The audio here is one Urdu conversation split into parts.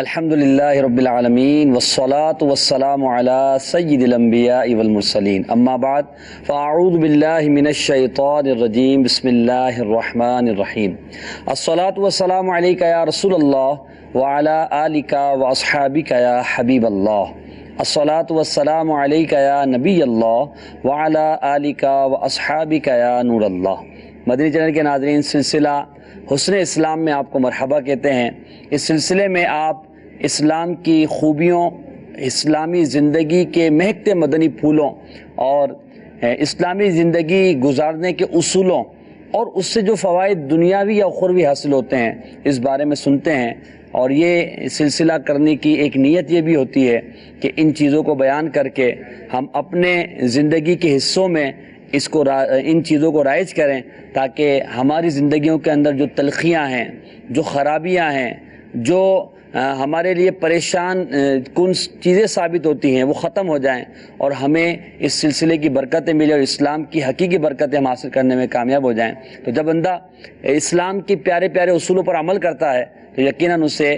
الحمدللہ رب العالمین والصلاة والسلام علی سید الانبیاء والمرسلین اما بعد فاعوذ باللہ من الشیطان الرجیم بسم اللہ الرحمن الرحیم الصلاة والسلام علیکہ یا رسول اللہ وعلی آلکہ واصحابکہ یا حبیب اللہ الصلاة والسلام علیکہ یا نبی اللہ وعلی آلکہ واصحابکہ یا نور اللہ۔ مدنی چینل کے ناظرین، سلسلہ حسن اسلام میں آپ کو مرحبا کہتے ہیں۔ اس سلسلے میں آپ اسلام کی خوبیوں، اسلامی زندگی کے مہکتے مدنی پھولوں اور اسلامی زندگی گزارنے کے اصولوں اور اس سے جو فوائد دنیاوی یا اخروی حاصل ہوتے ہیں اس بارے میں سنتے ہیں۔ اور یہ سلسلہ کرنے کی ایک نیت یہ بھی ہوتی ہے کہ ان چیزوں کو بیان کر کے ہم اپنے زندگی کے حصوں میں ان چیزوں کو رائج کریں، تاکہ ہماری زندگیوں کے اندر جو تلخیاں ہیں، جو خرابیاں ہیں، جو ہمارے لیے پریشان کن چیزیں ثابت ہوتی ہیں، وہ ختم ہو جائیں اور ہمیں اس سلسلے کی برکتیں ملیں اور اسلام کی حقیقی برکتیں ہم حاصل کرنے میں کامیاب ہو جائیں۔ تو جب بندہ اسلام کی پیارے پیارے اصولوں پر عمل کرتا ہے تو یقیناً اسے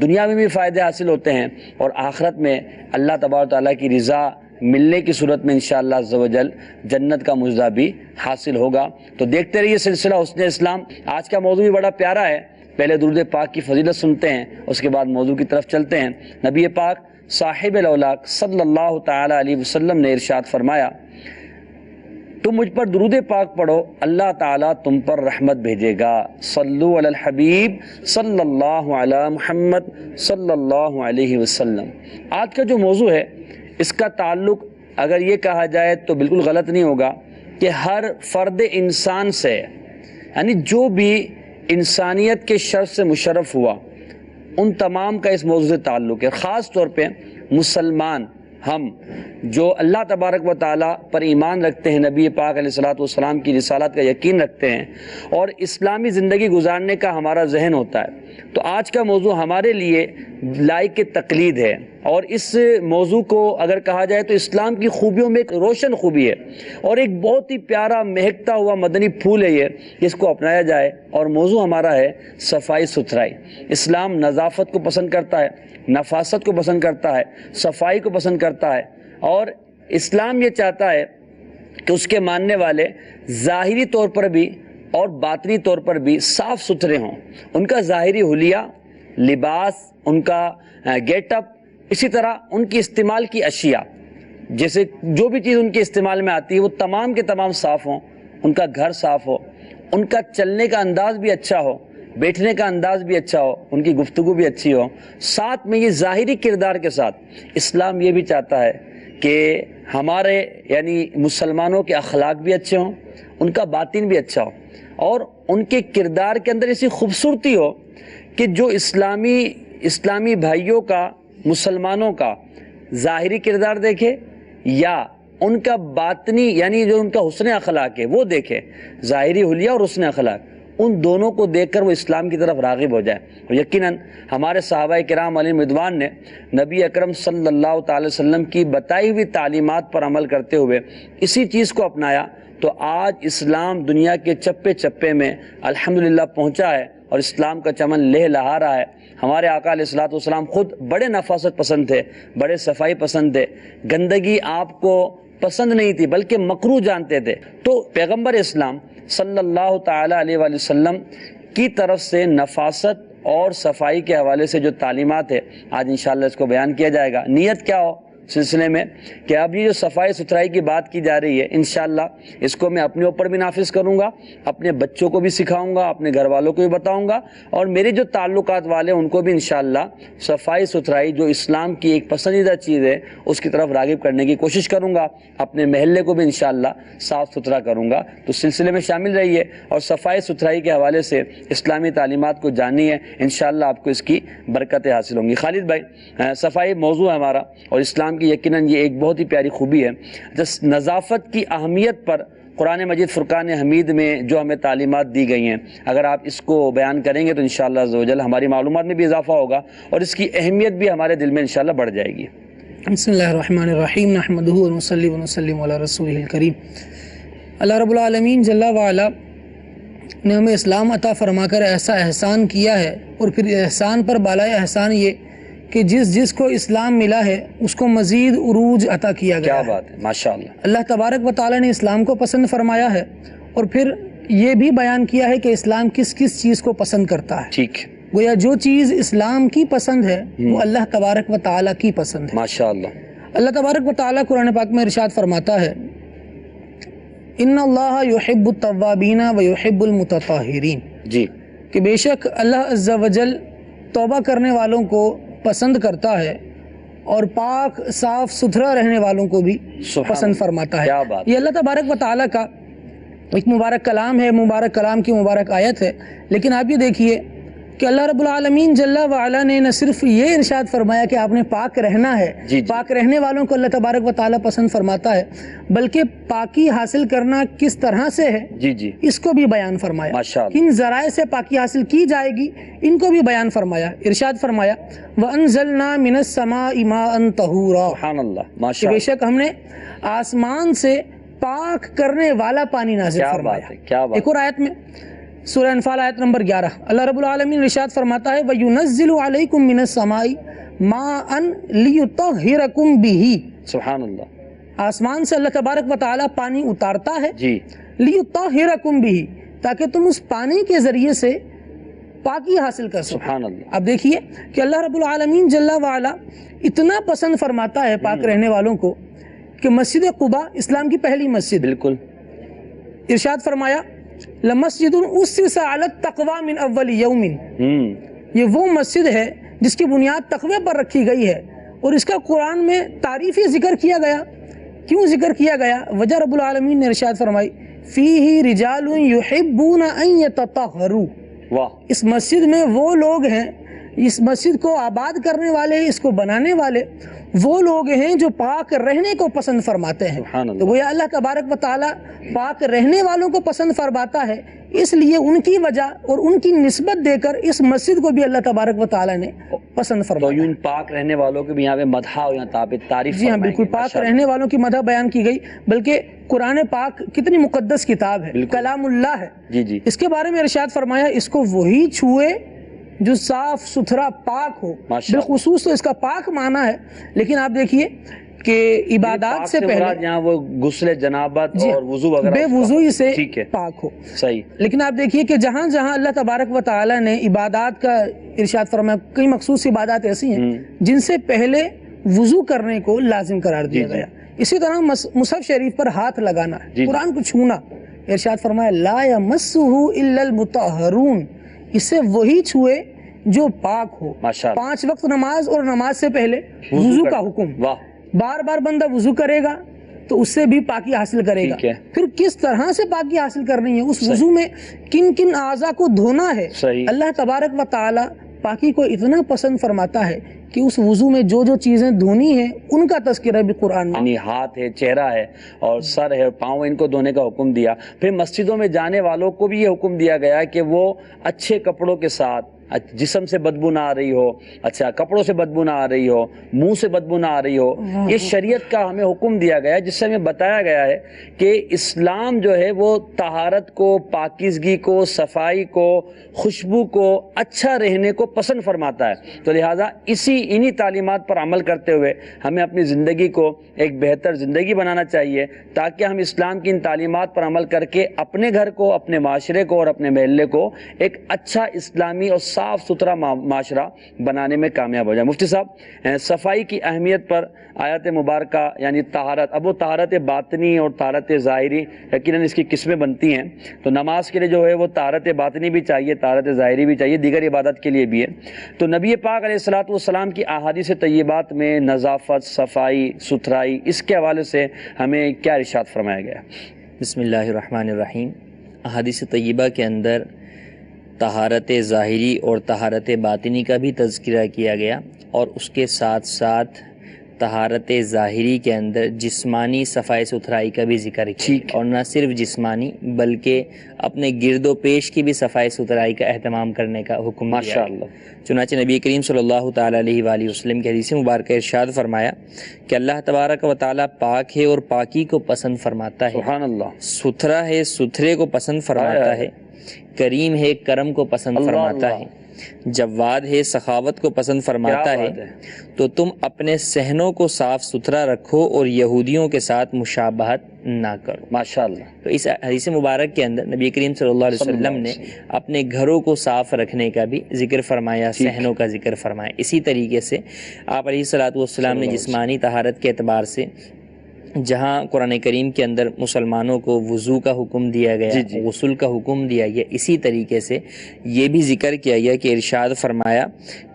دنیا میں بھی فائدے حاصل ہوتے ہیں اور آخرت میں اللہ تبارک و تعالیٰ کی رضا ملنے کی صورت میں انشاءاللہ عز و جل جنت کا مجزہ بھی حاصل ہوگا۔ تو دیکھتے رہیے سلسلہ حسن اسلام۔ آج کا موضوع بھی بڑا پیارا ہے۔ پہلے درود پاک کی فضیلت سنتے ہیں، اس کے بعد موضوع کی طرف چلتے ہیں۔ نبی پاک صاحب الاولاق صلی اللہ تعالی علیہ وسلم نے ارشاد فرمایا، تم مجھ پر درود پاک پڑھو، اللہ تعالیٰ تم پر رحمت بھیجے گا۔ صلو علی الحبیب صلی اللہ علی محمد صلی اللہ علیہ وسلم۔ آج کا جو موضوع ہے اس کا تعلق اگر یہ کہا جائے تو بالکل غلط نہیں ہوگا کہ ہر فرد انسان سے، یعنی جو بھی انسانیت کے شرف سے مشرف ہوا ان تمام کا اس موضوع سے تعلق ہے۔ خاص طور پہ مسلمان ہم جو اللہ تبارک و تعالیٰ پر ایمان رکھتے ہیں، نبی پاک علیہ الصلوۃ والسلام کی رسالت کا یقین رکھتے ہیں اور اسلامی زندگی گزارنے کا ہمارا ذہن ہوتا ہے، تو آج کا موضوع ہمارے لیے لائق تقلید ہے۔ اور اس موضوع کو اگر کہا جائے تو اسلام کی خوبیوں میں ایک روشن خوبی ہے اور ایک بہت ہی پیارا مہکتا ہوا مدنی پھول ہے یہ، جس کو اپنایا جائے۔ اور موضوع ہمارا ہے صفائی ستھرائی۔ اسلام نظافت کو پسند کرتا ہے، نفاست کو پسند کرتا ہے، صفائی کو پسند کرتا ہے، اور اسلام یہ چاہتا ہے کہ اس کے ماننے والے ظاہری طور پر بھی اور باطنی طور پر بھی صاف ستھرے ہوں۔ ان کا ظاہری حلیہ، لباس، ان کا گیٹ اپ، اسی طرح ان کی استعمال کی اشیاء، جیسے جو بھی چیز ان کے استعمال میں آتی ہے وہ تمام کے تمام صاف ہوں، ان کا گھر صاف ہو، ان کا چلنے کا انداز بھی اچھا ہو، بیٹھنے کا انداز بھی اچھا ہو، ان کی گفتگو بھی اچھی ہو۔ ساتھ میں یہ ظاہری کردار کے ساتھ اسلام یہ بھی چاہتا ہے کہ ہمارے یعنی مسلمانوں کے اخلاق بھی اچھے ہوں، ان کا باطن بھی اچھا ہو، اور ان کے کردار کے اندر ایسی خوبصورتی ہو کہ جو اسلامی بھائیوں کا، مسلمانوں کا ظاہری کردار دیکھے یا ان کا باطنی یعنی جو ان کا حسن اخلاق ہے وہ دیکھے، ظاہری حلیہ اور حسن اخلاق، ان دونوں کو دیکھ کر وہ اسلام کی طرف راغب ہو جائے۔ اور یقیناً ہمارے صحابہ کرام علیہ رضوان نے نبی اکرم صلی اللہ تعالی وسلم کی بتائی ہوئی تعلیمات پر عمل کرتے ہوئے اسی چیز کو اپنایا، تو آج اسلام دنیا کے چپے چپے میں الحمدللہ پہنچا ہے اور اسلام کا چمن لہلہا رہا ہے۔ ہمارے آقا علیہ الصلوۃ والسلام خود بڑے نفاست پسند تھے، بڑے صفائی پسند تھے، گندگی آپ کو پسند نہیں تھی بلکہ مکروہ جانتے تھے۔ تو پیغمبر اسلام صلی اللہ تعالی علیہ وآلہ وسلم کی طرف سے نفاست اور صفائی کے حوالے سے جو تعلیمات ہے آج انشاءاللہ اس کو بیان کیا جائے گا۔ نیت کیا ہو سلسلے میں کہ اب یہ جو صفائی ستھرائی کی بات کی جا رہی ہے انشاءاللہ اس کو میں اپنے اوپر بھی نافذ کروں گا، اپنے بچوں کو بھی سکھاؤں گا، اپنے گھر والوں کو بھی بتاؤں گا، اور میرے جو تعلقات والے ان کو بھی انشاءاللہ صفائی ستھرائی جو اسلام کی ایک پسندیدہ چیز ہے اس کی طرف راغب کرنے کی کوشش کروں گا، اپنے محلے کو بھی انشاءاللہ صاف ستھرا کروں گا۔ تو سلسلے میں شامل رہیے اور صفائی ستھرائی کے حوالے سے اسلامی تعلیمات کو جانیے، انشاءاللہ آپ کو اس کی برکتیں حاصل ہوں گی۔ خالد بھائی، صفائی موضوع ہے ہمارا اور اسلام کی یقیناً یہ ایک بہت ہی پیاری خوبی ہے۔ نظافت کی اہمیت پر قرآن مجید فرقان حمید میں جو ہمیں تعلیمات دی گئی ہیں، اگر آپ اس کو بیان کریں گے تو انشاءاللہ عز و جل ہماری معلومات میں بھی اضافہ ہوگا اور اس کی اہمیت بھی ہمارے دل میں انشاءاللہ بڑھ جائے گی۔ بسم اللہ الرحمن الرحیم، نحمدہ ونصلی ونسلم علی رسولہ الکریم۔ اللہ رب العالمین جل وعلا نے ہمیں اسلام عطا فرما کر ایسا احسان کیا ہے، اور پھر احسان پر بالائے احسان یہ کہ جس کو اسلام ملا ہے اس کو مزید عروج عطا کیا گیا کیا ہے۔ بات ہے، ماشاءاللہ۔ اللہ تبارک و تعالیٰ نے اسلام کو پسند فرمایا ہے، اور پھر یہ بھی بیان کیا ہے کہ اسلام کس کس چیز کو پسند کرتا ہے۔ ٹھیک، گویا جو چیز اسلام کی پسند ہے وہ اللہ تبارک و تعالیٰ کی پسند ہے۔ ماشاءاللہ۔ اللہ تبارک و تعالیٰ قرآن پاک میں ارشاد فرماتا ہے، ان اللہ یحب التوابین و یحب المتطہرین، جی، کہ بے شک اللہ عز و جل توبہ کرنے والوں کو پسند کرتا ہے اور پاک صاف ستھرا رہنے والوں کو بھی سبحان پسند فرماتا ہے۔ کیا بات۔ یہ اللہ تبارک و تعالیٰ کا ایک مبارک کلام ہے، مبارک کلام کی مبارک آیت ہے، لیکن آپ یہ دیکھیے کہ اللہ رب العالمین جل وعلا نے نہ صرف یہ ارشاد فرمایا کہ آپ نے پاک رہنا ہے، جی، پاک رہنے والوں کو اللہ تبارک و تعالیٰ پسند فرماتا ہے، بلکہ پاکی حاصل کرنا کس طرح سے ہے جی جی، اس کو بھی بیان فرمایا، ماشاءاللہ۔ کن ذرائع سے پاکی حاصل کی جائے گی ان کو بھی بیان فرمایا۔ ارشاد فرمایا وَأَنزَلْنَا مِنَ السَّمَاءِ مَاءً طَهُورًا، سبحان اللہ، کہ بے ماشاءاللہ۔ شک ہم نے آسمان سے پاک کرنے والا پانی نازل کیا فرمایا۔ بات ہے، کیا بات۔ ایک اور آیت میں سورہ انفال آیت نمبر 11 اللہ رب العالمین ارشاد فرماتا ہے وَيُنَزِّلُ عَلَيْكُم مِّنَ السَّمَاءِ مَاءً لِيُطَهِّرَكُم بِهِ، سبحان اللہ۔ آسمان سے اللہ تبارک و تعالیٰ پانی اتارتا ہے جی، لِيُطَهِّرَكُم بِهِ، تاکہ تم اس پانی کے ذریعے سے پاکی حاصل کر سکو۔ سبحان اللہ۔ اب دیکھیے کہ اللہ رب العالمین جل وعلا اتنا پسند فرماتا ہے پاک رہنے والوں کو کہ مسجد قباء اسلام کی پہلی مسجد، بالکل، ارشاد فرمایا لَمَسْجِدٌ أُسِّسَ عَلَى التَّقْوَى مِنْ أَوَّلِ يَوْمٍ، یہ وہ مسجد ہے جس کی بنیاد تقوی پر رکھی گئی ہے، اور اس کا قرآن میں تعریفی ذکر کیا گیا۔ کیوں ذکر کیا گیا؟ وجہ رب العالمین نے ارشاد فرمائی فِيهِ رِجَالٌ يُحِبُّونَ أَن يَتَطَهَّرُوا، واہ، اس مسجد میں وہ لوگ ہیں، اس مسجد کو آباد کرنے والے، اس کو بنانے والے وہ لوگ ہیں جو پاک رہنے کو پسند فرماتے ہیں۔ سبحان اللہ۔ تو گویا اللہ تبارک و تعالیٰ پاک رہنے والوں کو پسند فرماتا ہے، اس لیے ان کی وجہ اور ان کی نسبت دے کر اس مسجد کو بھی اللہ تبارک و تعالیٰ نے پسند تو فرمایا۔ یوں پاک رہنے والوں کے بھی یہاں پہ مدح اور یہاں تعریف جی ہاں، فرمائیں بالکل گے، پاک ماشاءاللہ۔ رہنے والوں کی مدح بیان کی گئی، بلکہ قرآن پاک کتنی مقدس کتاب ہے، بالکل۔ کلام اللہ ہے۔ جی جی، اس کے بارے میں ارشاد فرمایا اس کو وہی چھوئے جو صاف ستھرا پاک ہو، ماشاءاللہ۔ بالخصوص تو اس کا پاک معنی ہے، لیکن آپ دیکھیے کہ عبادات پاک سے مراد پہلے یہاں وہ غسل جنابت جی اور وضو وغیرہ بے اس کا وضوئی سے ٹھیک ہے، پاک ہو۔ صحیح، لیکن آپ دیکھیے کہ جہاں جہاں اللہ تبارک و تعالیٰ نے عبادات کا ارشاد فرمایا، کئی مخصوص عبادات ایسی ہیں جن سے پہلے وضو کرنے کو لازم قرار دیا گیا۔ اسی طرح مصحف شریف پر ہاتھ لگانا، قرآن کو چھونا، ارشاد فرمایا لا یمسہ الا المطہرون، اسے وہی چھوئے جو پاک ہو۔ ماشاءاللہ۔ 5 وقت نماز اور نماز سے پہلے وضو کا حکم، واہ، بار بار بندہ وضو کرے گا تو اس سے بھی پاکی حاصل کرے گا۔ ٹھیک ہے۔ پھر کس طرح سے پاکی حاصل کرنی ہے، اس وضو میں کن کن اعضاء کو دھونا ہے۔ صحیح۔ اللہ تبارک و تعالی پاکی کو اتنا پسند فرماتا ہے کہ اس وضو میں جو جو چیزیں دھونی ہیں ان کا تذکرہ بھی قرآن میں، یعنی ہاتھ ہے، چہرہ ہے اور سر ہے اور پاؤں، ان کو دھونے کا حکم دیا۔ پھر مسجدوں میں جانے والوں کو بھی یہ حکم دیا گیا کہ وہ اچھے کپڑوں کے ساتھ، جسم سے بدبو نہ آ رہی ہو، اچھا کپڑوں سے بدبو نہ آ رہی ہو، منہ سے بدبو نہ آ رہی ہو، یہ شریعت کا ہمیں حکم دیا گیا ہے، جس سے ہمیں بتایا گیا ہے کہ اسلام جو ہے وہ طہارت کو، پاکیزگی کو، صفائی کو، خوشبو کو، اچھا رہنے کو پسند فرماتا ہے۔ تو لہٰذا انہی تعلیمات پر عمل کرتے ہوئے ہمیں اپنی زندگی کو ایک بہتر زندگی بنانا چاہیے، تاکہ ہم اسلام کی ان تعلیمات پر عمل کر کے اپنے گھر کو، اپنے معاشرے کو اور اپنے محلے کو ایک اچھا اسلامی اور صاف ستھرا معاشرہ بنانے میں کامیاب ہو جائے۔ مفتی صاحب، صفائی کی اہمیت پر آیت مبارکہ یعنی طہارت، اب وہ طہارت باطنی اور طہارت ظاہری یقیناً اس کی قسمیں بنتی ہیں، تو نماز کے لیے جو ہے وہ طہارت باطنی بھی چاہیے، طہارت ظاہری بھی چاہیے، دیگر عبادت کے لیے بھی ہے۔ تو نبی پاک علیہ الصلوۃ والسلام کی احادیث طیبات میں نظافت، صفائی، ستھرائی، اس کے حوالے سے ہمیں کیا ارشاد فرمایا گیا؟ بسم اللہ الرحمن الرحیم۔ احادیث طیبہ کے اندر طہارت ظاہری اور طہارت باطنی کا بھی تذکرہ کیا گیا، اور اس کے ساتھ ساتھ طہارت ظاہری کے اندر جسمانی صفائی ستھرائی کا بھی ذکر کیا، اور نہ صرف جسمانی بلکہ اپنے گرد و پیش کی بھی صفائی ستھرائی کا اہتمام کرنے کا حکم دیا۔ ماشاءاللہ۔ چنانچہ نبی کریم صلی اللہ تعالیٰ علیہ وآلہ وسلم کی حدیث مبارکہ ارشاد فرمایا کہ اللہ تبارک و تعالیٰ پاک ہے اور پاکی کو پسند فرماتا ہے، سبحان اللہ، ستھرا ہے، ستھرے کو پسند فرماتا ہے، کریم ہے، کرم کو پسند فرماتا ہے، جواد ہے، سخاوت کو پسند فرماتا ہے، تو تم اپنے صحنوں کو صاف ستھرا رکھو اور یہودیوں کے ساتھ مشابہت نہ کرو۔ ماشاءاللہ۔ تو اس حدیث مبارک کے اندر نبی کریم صلی اللہ علیہ وسلم نے اپنے گھروں کو صاف رکھنے کا بھی ذکر فرمایا، صحنوں کا ذکر فرمایا۔ اسی طریقے سے آپ علیہ الصلوۃ والسلام نے جسمانی طہارت کے اعتبار سے جہاں قرآن کریم کے اندر مسلمانوں کو وضو کا حکم دیا گیا، غسل کا حکم دیا گیا، اسی طریقے سے یہ بھی ذکر کیا گیا کہ ارشاد فرمایا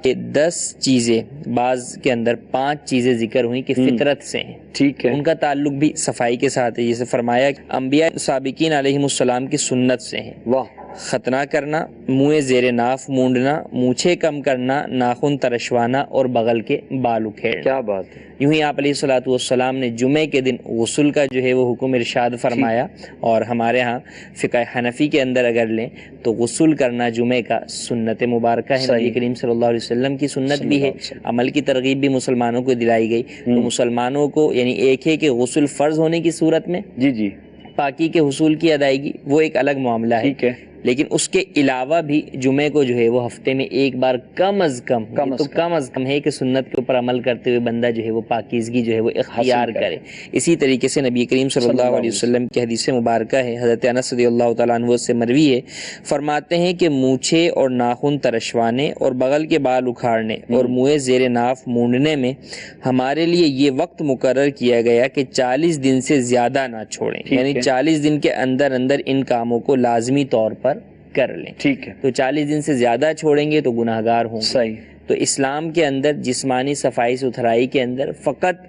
کہ 10 چیزیں، بعض کے اندر 5 چیزیں ذکر ہوئیں کہ فطرت سے ہیں، ٹھیک ہے، ان کا تعلق بھی صفائی کے ساتھ ہے۔ جیسے فرمایا کہ انبیاء سابقین علیہم السلام کی سنت سے ہیں، واہ، ختنہ کرنا، منہ زیر ناف مونڈنا، مونچھیں کم کرنا، ناخن ترشوانا اور بغل کے بال اکھیڑنا۔ کیا بات ہے۔ یوں ہی آپ علیہ الصلوۃ والسلام نے جمعے کے دن غسل کا جو ہے وہ حکم ارشاد فرمایا، اور ہمارے ہاں فقہ حنفی کے اندر اگر لیں تو غسل کرنا جمعے کا سنت مبارکہ ہے، نبی کریم صلی اللہ علیہ وسلم کی سنت بھی ہے، عمل کی ترغیب بھی مسلمانوں کو دلائی گئی۔ تو مسلمانوں کو یعنی ایک ہے کہ غسل فرض ہونے کی صورت میں جی پاکی کے حصول کی ادائیگی وہ ایک الگ معاملہ ہے، ٹھیک ہے، لیکن اس کے علاوہ بھی جمعے کو جو ہے وہ ہفتے میں ایک بار کم از کم ہے کہ سنت کے اوپر عمل کرتے ہوئے بندہ جو ہے وہ پاکیزگی جو ہے وہ اختیار کرے۔ اسی طریقے سے نبی کریم صلی اللہ علیہ وسلم کی حدیث مبارکہ ہے، حضرت انس رضی اللہ تعالیٰ عنہ سے مروی ہے، فرماتے ہیں کہ مونچھے اور ناخن ترشوانے اور بغل کے بال اکھاڑنے اور منہ زیر ناف مونڈنے میں ہمارے لیے یہ وقت مقرر کیا گیا کہ 40 دن سے زیادہ نہ چھوڑیں، یعنی 40 دن کے اندر ان کاموں کو لازمی طور پر کر لیں۔ ٹھیک ہے، تو 40 دن سے زیادہ چھوڑیں گے تو گناہ گار ہوں گے۔ صحیح۔ تو اسلام کے اندر جسمانی صفائی ستھرائی کے اندر فقط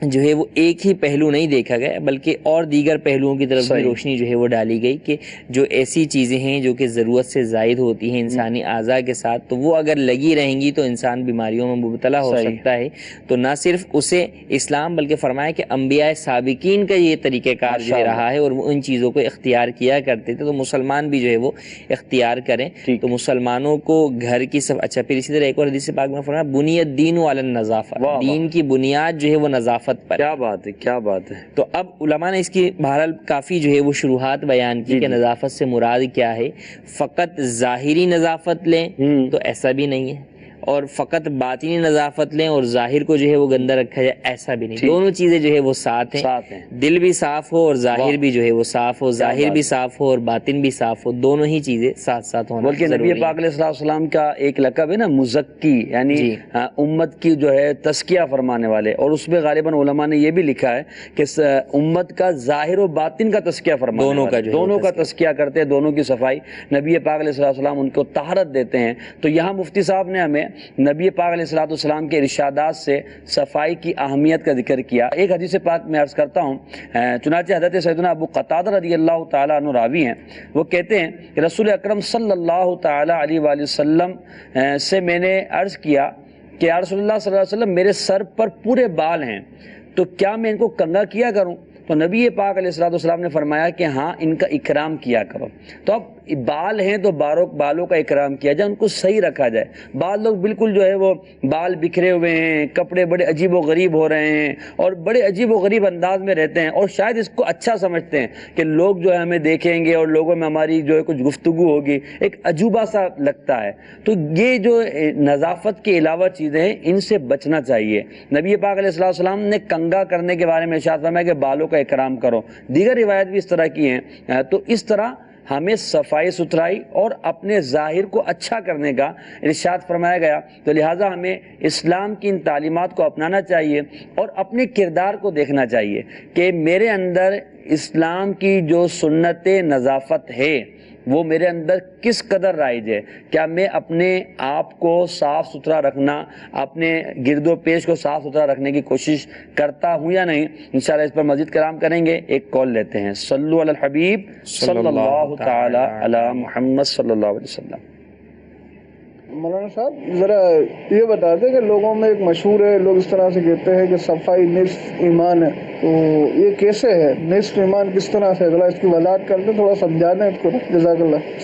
جو ہے وہ ایک ہی پہلو نہیں دیکھا گیا، بلکہ اور دیگر پہلوؤں کی طرف بھی روشنی جو ہے وہ ڈالی گئی کہ جو ایسی چیزیں ہیں جو کہ ضرورت سے زائد ہوتی ہیں انسانی اعضاء کے ساتھ، تو وہ اگر لگی رہیں گی تو انسان بیماریوں میں مبتلا ہو سکتا ہے۔ تو نہ صرف اسے اسلام بلکہ فرمایا کہ انبیاء سابقین کا یہ طریقہ کار جو ہے رہا ہے اور وہ ان چیزوں کو اختیار کیا کرتے تھے، تو مسلمان بھی جو ہے وہ اختیار کریں۔ تو مسلمانوں کو گھر کی اچھا، پھر اسی طرح ایک اور حدیث پاک میں فرمایا بنی الدین علی النظافہ، دین کی بنیاد جو ہے وہ نظافت پر۔ کیا بات ہے، کیا بات ہے۔ تو اب علماء نے اس کی بہرحال کافی جو ہے وہ شروحات بیان کی کہ نظافت سے مراد کیا ہے۔ فقط ظاہری نظافت لیں تو ایسا بھی نہیں ہے، اور فقط باطنی نظافت لیں اور ظاہر کو جو ہے وہ گندا رکھا جائے، ایسا بھی نہیں۔ دونوں چیزیں جو ہے وہ ساتھ ہیں، دل بھی صاف ہو اور ظاہر بھی جو ہے وہ صاف ہو، ظاہر بھی صاف ہو اور باطن بھی صاف ہو، دونوں ہی چیزیں ساتھ ساتھ ہونا بلکہ نبی پاک علیہ السلام کا ایک لقب ہے نا مزکی، یعنی امت کی جو ہے تزکیہ فرمانے والے، اور اس میں غالباً علماء نے یہ بھی لکھا ہے کہ امت کا ظاہر و باطن کا تزکیہ فرمانے والے، دونوں کا تزکیہ کرتے ہیں، دونوں کی صفائی نبی پاک علیہ السلام ان کو طہارت دیتے ہیں۔ تو یہاں مفتی صاحب نے ہمیں نبی پاک علیہ السلام کے ارشادات سے صفائی کی اہمیت کا ذکر کیا۔ ایک حدیث پاک میں عرض کرتا ہوں، چنانچہ حضرت سیدنا ابو قتادہ رضی اللہ تعالیٰ عنہ راوی ہیں، وہ کہتے ہیں کہ رسول اکرم صلی اللہ تعالیٰ علیہ وآلہ وسلم سے میں نے عرض کیا کہ یا رسول اللہ صلی اللہ علیہ وسلم، میرے سر پر پورے بال ہیں، تو کیا میں ان کو کنگھا کیا کروں؟ تو نبی پاک علیہ السلام نے فرمایا کہ ہاں، ان کا اکرام کیا کرو۔ تو اب بال ہیں تو بالوں کا اکرام کیا جائے، ان کو صحیح رکھا جائے۔ بعض لوگ بالکل جو ہے وہ بال بکھرے ہوئے ہیں، کپڑے بڑے عجیب و غریب ہو رہے ہیں اور بڑے عجیب و غریب انداز میں رہتے ہیں، اور شاید اس کو اچھا سمجھتے ہیں کہ لوگ جو ہے ہمیں دیکھیں گے اور لوگوں میں ہماری جو ہے کچھ گفتگو ہوگی، ایک عجوبہ سا لگتا ہے۔ تو یہ جو نظافت کے علاوہ چیزیں ہیں، ان سے بچنا چاہیے۔ نبی پاک علیہ السلام نے کنگھا کرنے کے بارے میں ارشاد فرمایا کہ بالوں کا اکرام کرو، دیگر روایت بھی اس طرح کی ہیں۔ تو اس طرح ہمیں صفائی ستھرائی اور اپنے ظاہر کو اچھا کرنے کا ارشاد فرمایا گیا، تو لہٰذا ہمیں اسلام کی ان تعلیمات کو اپنانا چاہیے اور اپنے کردار کو دیکھنا چاہیے کہ میرے اندر اسلام کی جو سنت نظافت ہے وہ میرے اندر کس قدر رائج ہے۔ کیا میں اپنے آپ کو صاف ستھرا رکھنا، اپنے گرد و پیش کو صاف ستھرا رکھنے کی کوشش کرتا ہوں یا نہیں؟ انشاءاللہ اس پر مزید کلام کریں گے۔ ایک کال لیتے ہیں۔ صلو علی الحبیب صلی اللہ تعالی علی محمد صلی اللہ علیہ وسلم۔ مولانا صاحب ذرا یہ بتا دیں کہ لوگوں میں ایک مشہور ہے، لوگ اس طرح سے کہتے ہیں کہ صفائی نصف ایمان ہے، تو یہ کیسے ہے؟ نصف ایمان کس طرح سے؟ ذرا اس کی وضاحت کر دیں، تھوڑا سمجھا دیں اس کو، جزاک اللہ۔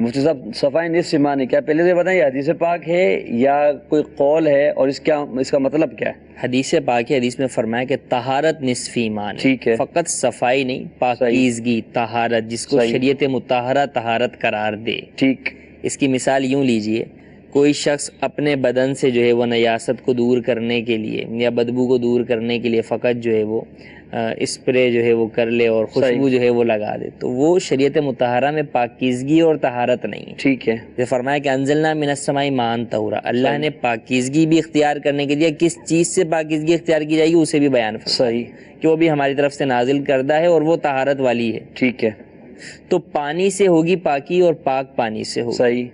مفتی صاحب صفائی نصف ایمان ہے، کیا پہلے سے بتائیں حدیث پاک ہے یا کوئی قول ہے، اور اس کا مطلب کیا ہے؟ حدیث پاک ہے، حدیث میں فرمایا کہ طہارت نصف ایمان ہے، ٹھیک ہے، فقط صفائی نہیں، پاکیزگی، طہارت، جس کو شریعت مطہرہ طہارت قرار دے. ٹھیک. اس کی مثال یوں لیجئے، کوئی شخص اپنے بدن سے جو ہے وہ نجاست کو دور کرنے کے لیے یا بدبو کو دور کرنے کے لیے فقط جو ہے وہ اسپرے جو ہے وہ کر لے اور خوشبو جو ہے وہ لگا دے، تو وہ شریعت مطہرہ میں پاکیزگی اور طہارت نہیں ہے. ٹھیک ہے. جیسے فرمایا کہ انزلنا من السماء ماء طہورا، اللہ نے پاکیزگی بھی اختیار کرنے کے لیے کس چیز سے پاکیزگی اختیار کی جائے گی اسے بھی بیان فرمایا. صحیح. کہ وہ بھی ہماری طرف سے نازل کردہ ہے اور وہ طہارت والی ہے. ٹھیک ہے. تو پانی سے ہوگی پاکی اور پاک پانی سے ہوگی. صحیح.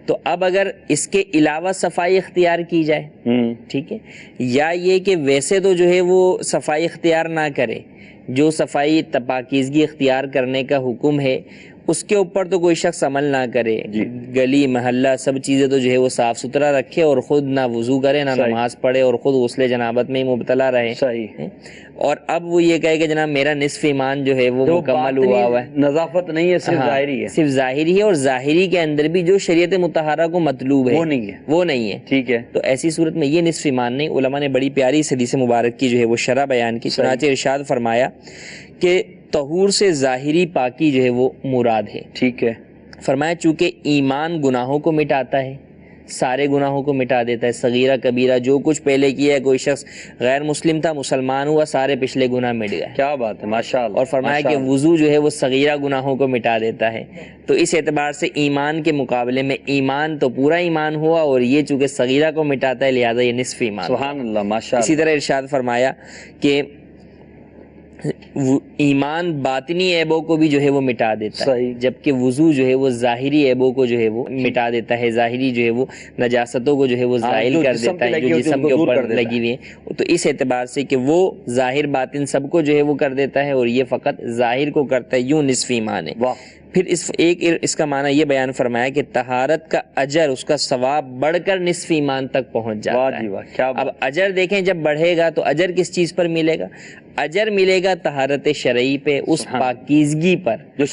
تو اب اگر اس کے علاوہ صفائی اختیار کی جائے، ٹھیک ہے، یا یہ کہ ویسے تو جو ہے وہ صفائی اختیار نہ کرے، جو صفائی پاکیزگی اختیار کرنے کا حکم ہے اس کے اوپر تو کوئی شخص عمل نہ کرے، گلی محلہ سب چیزیں تو جو ہے وہ صاف ستھرا رکھے اور خود نہ وضو کرے، نہ نماز پڑھے اور خود غسل جنابت میں ہی مبتلا رہے. صحیح. اور اب وہ یہ کہے کہ جناب میرا نصف ایمان جو ہے وہ مکمل ہوا ہوا ہے. نظافت نہیں ہے، صرف ظاہری ہے. صرف ظاہری ہے، اور ظاہری کے اندر بھی جو شریعت مطہرہ کو مطلوب ہے وہ نہیں ہے. ٹھیک ہے. تو ایسی صورت میں یہ نصف ایمان نہیں. علماء نے بڑی پیاری اس حدیث مبارک کی جو ہے وہ شرح بیان کی. چنانچہ ارشاد فرمایا کہ طہور سے ظاہری پاکی جو ہے وہ مراد ہے. ٹھیک ہے. فرمایا چونکہ ایمان گناہوں کو مٹاتا ہے، سارے گناہوں کو مٹا دیتا ہے، صغیرہ کبیرہ جو کچھ پہلے کیا ہے. کوئی شخص غیر مسلم تھا، مسلمان ہوا، سارے پچھلے گناہ مٹ گئے. کیا بات ہے، ماشاءاللہ. اور فرمایا کہ وضو جو ہے وہ صغیرہ گناہوں کو مٹا دیتا ہے. تو اس اعتبار سے ایمان کے مقابلے میں ایمان تو پورا ایمان ہوا، اور یہ چونکہ صغیرہ کو مٹاتا ہے لہذا یہ نصف ایمان. سبحان اللہ، ماشاءاللہ. اسی طرح ارشاد فرمایا کہ ایمان باطنی عیبوں کو بھی جو ہے وہ مٹا دیتا ہے، جبکہ وضو جو ہے وہ ظاہری عیبوں کو جو ہے وہ مٹا دیتا ہے، ظاہری جو ہے وہ نجاستوں کو جو ہے وہ زائل کر دیتا ہے جو جسم کے اوپر لگی ہوئی ہیں. تو اس اعتبار سے کہ وہ ظاہر باطن سب کو جو ہے وہ کر دیتا ہے، اور یہ فقط ظاہر کو کرتا ہے، یوں نصف ایمان ہے. پھر اس کا معنی یہ بیان فرمایا کہ طہارت کا اجر، اس کا ثواب بڑھ کر نصف ایمان تک پہنچ جاتا ہے. اب اجر دیکھیں جب بڑھے گا تو اجر کس چیز پر ملے گا؟ اجر ملے گا طہارت شرعی پہ، اس پاکیزگی پر جو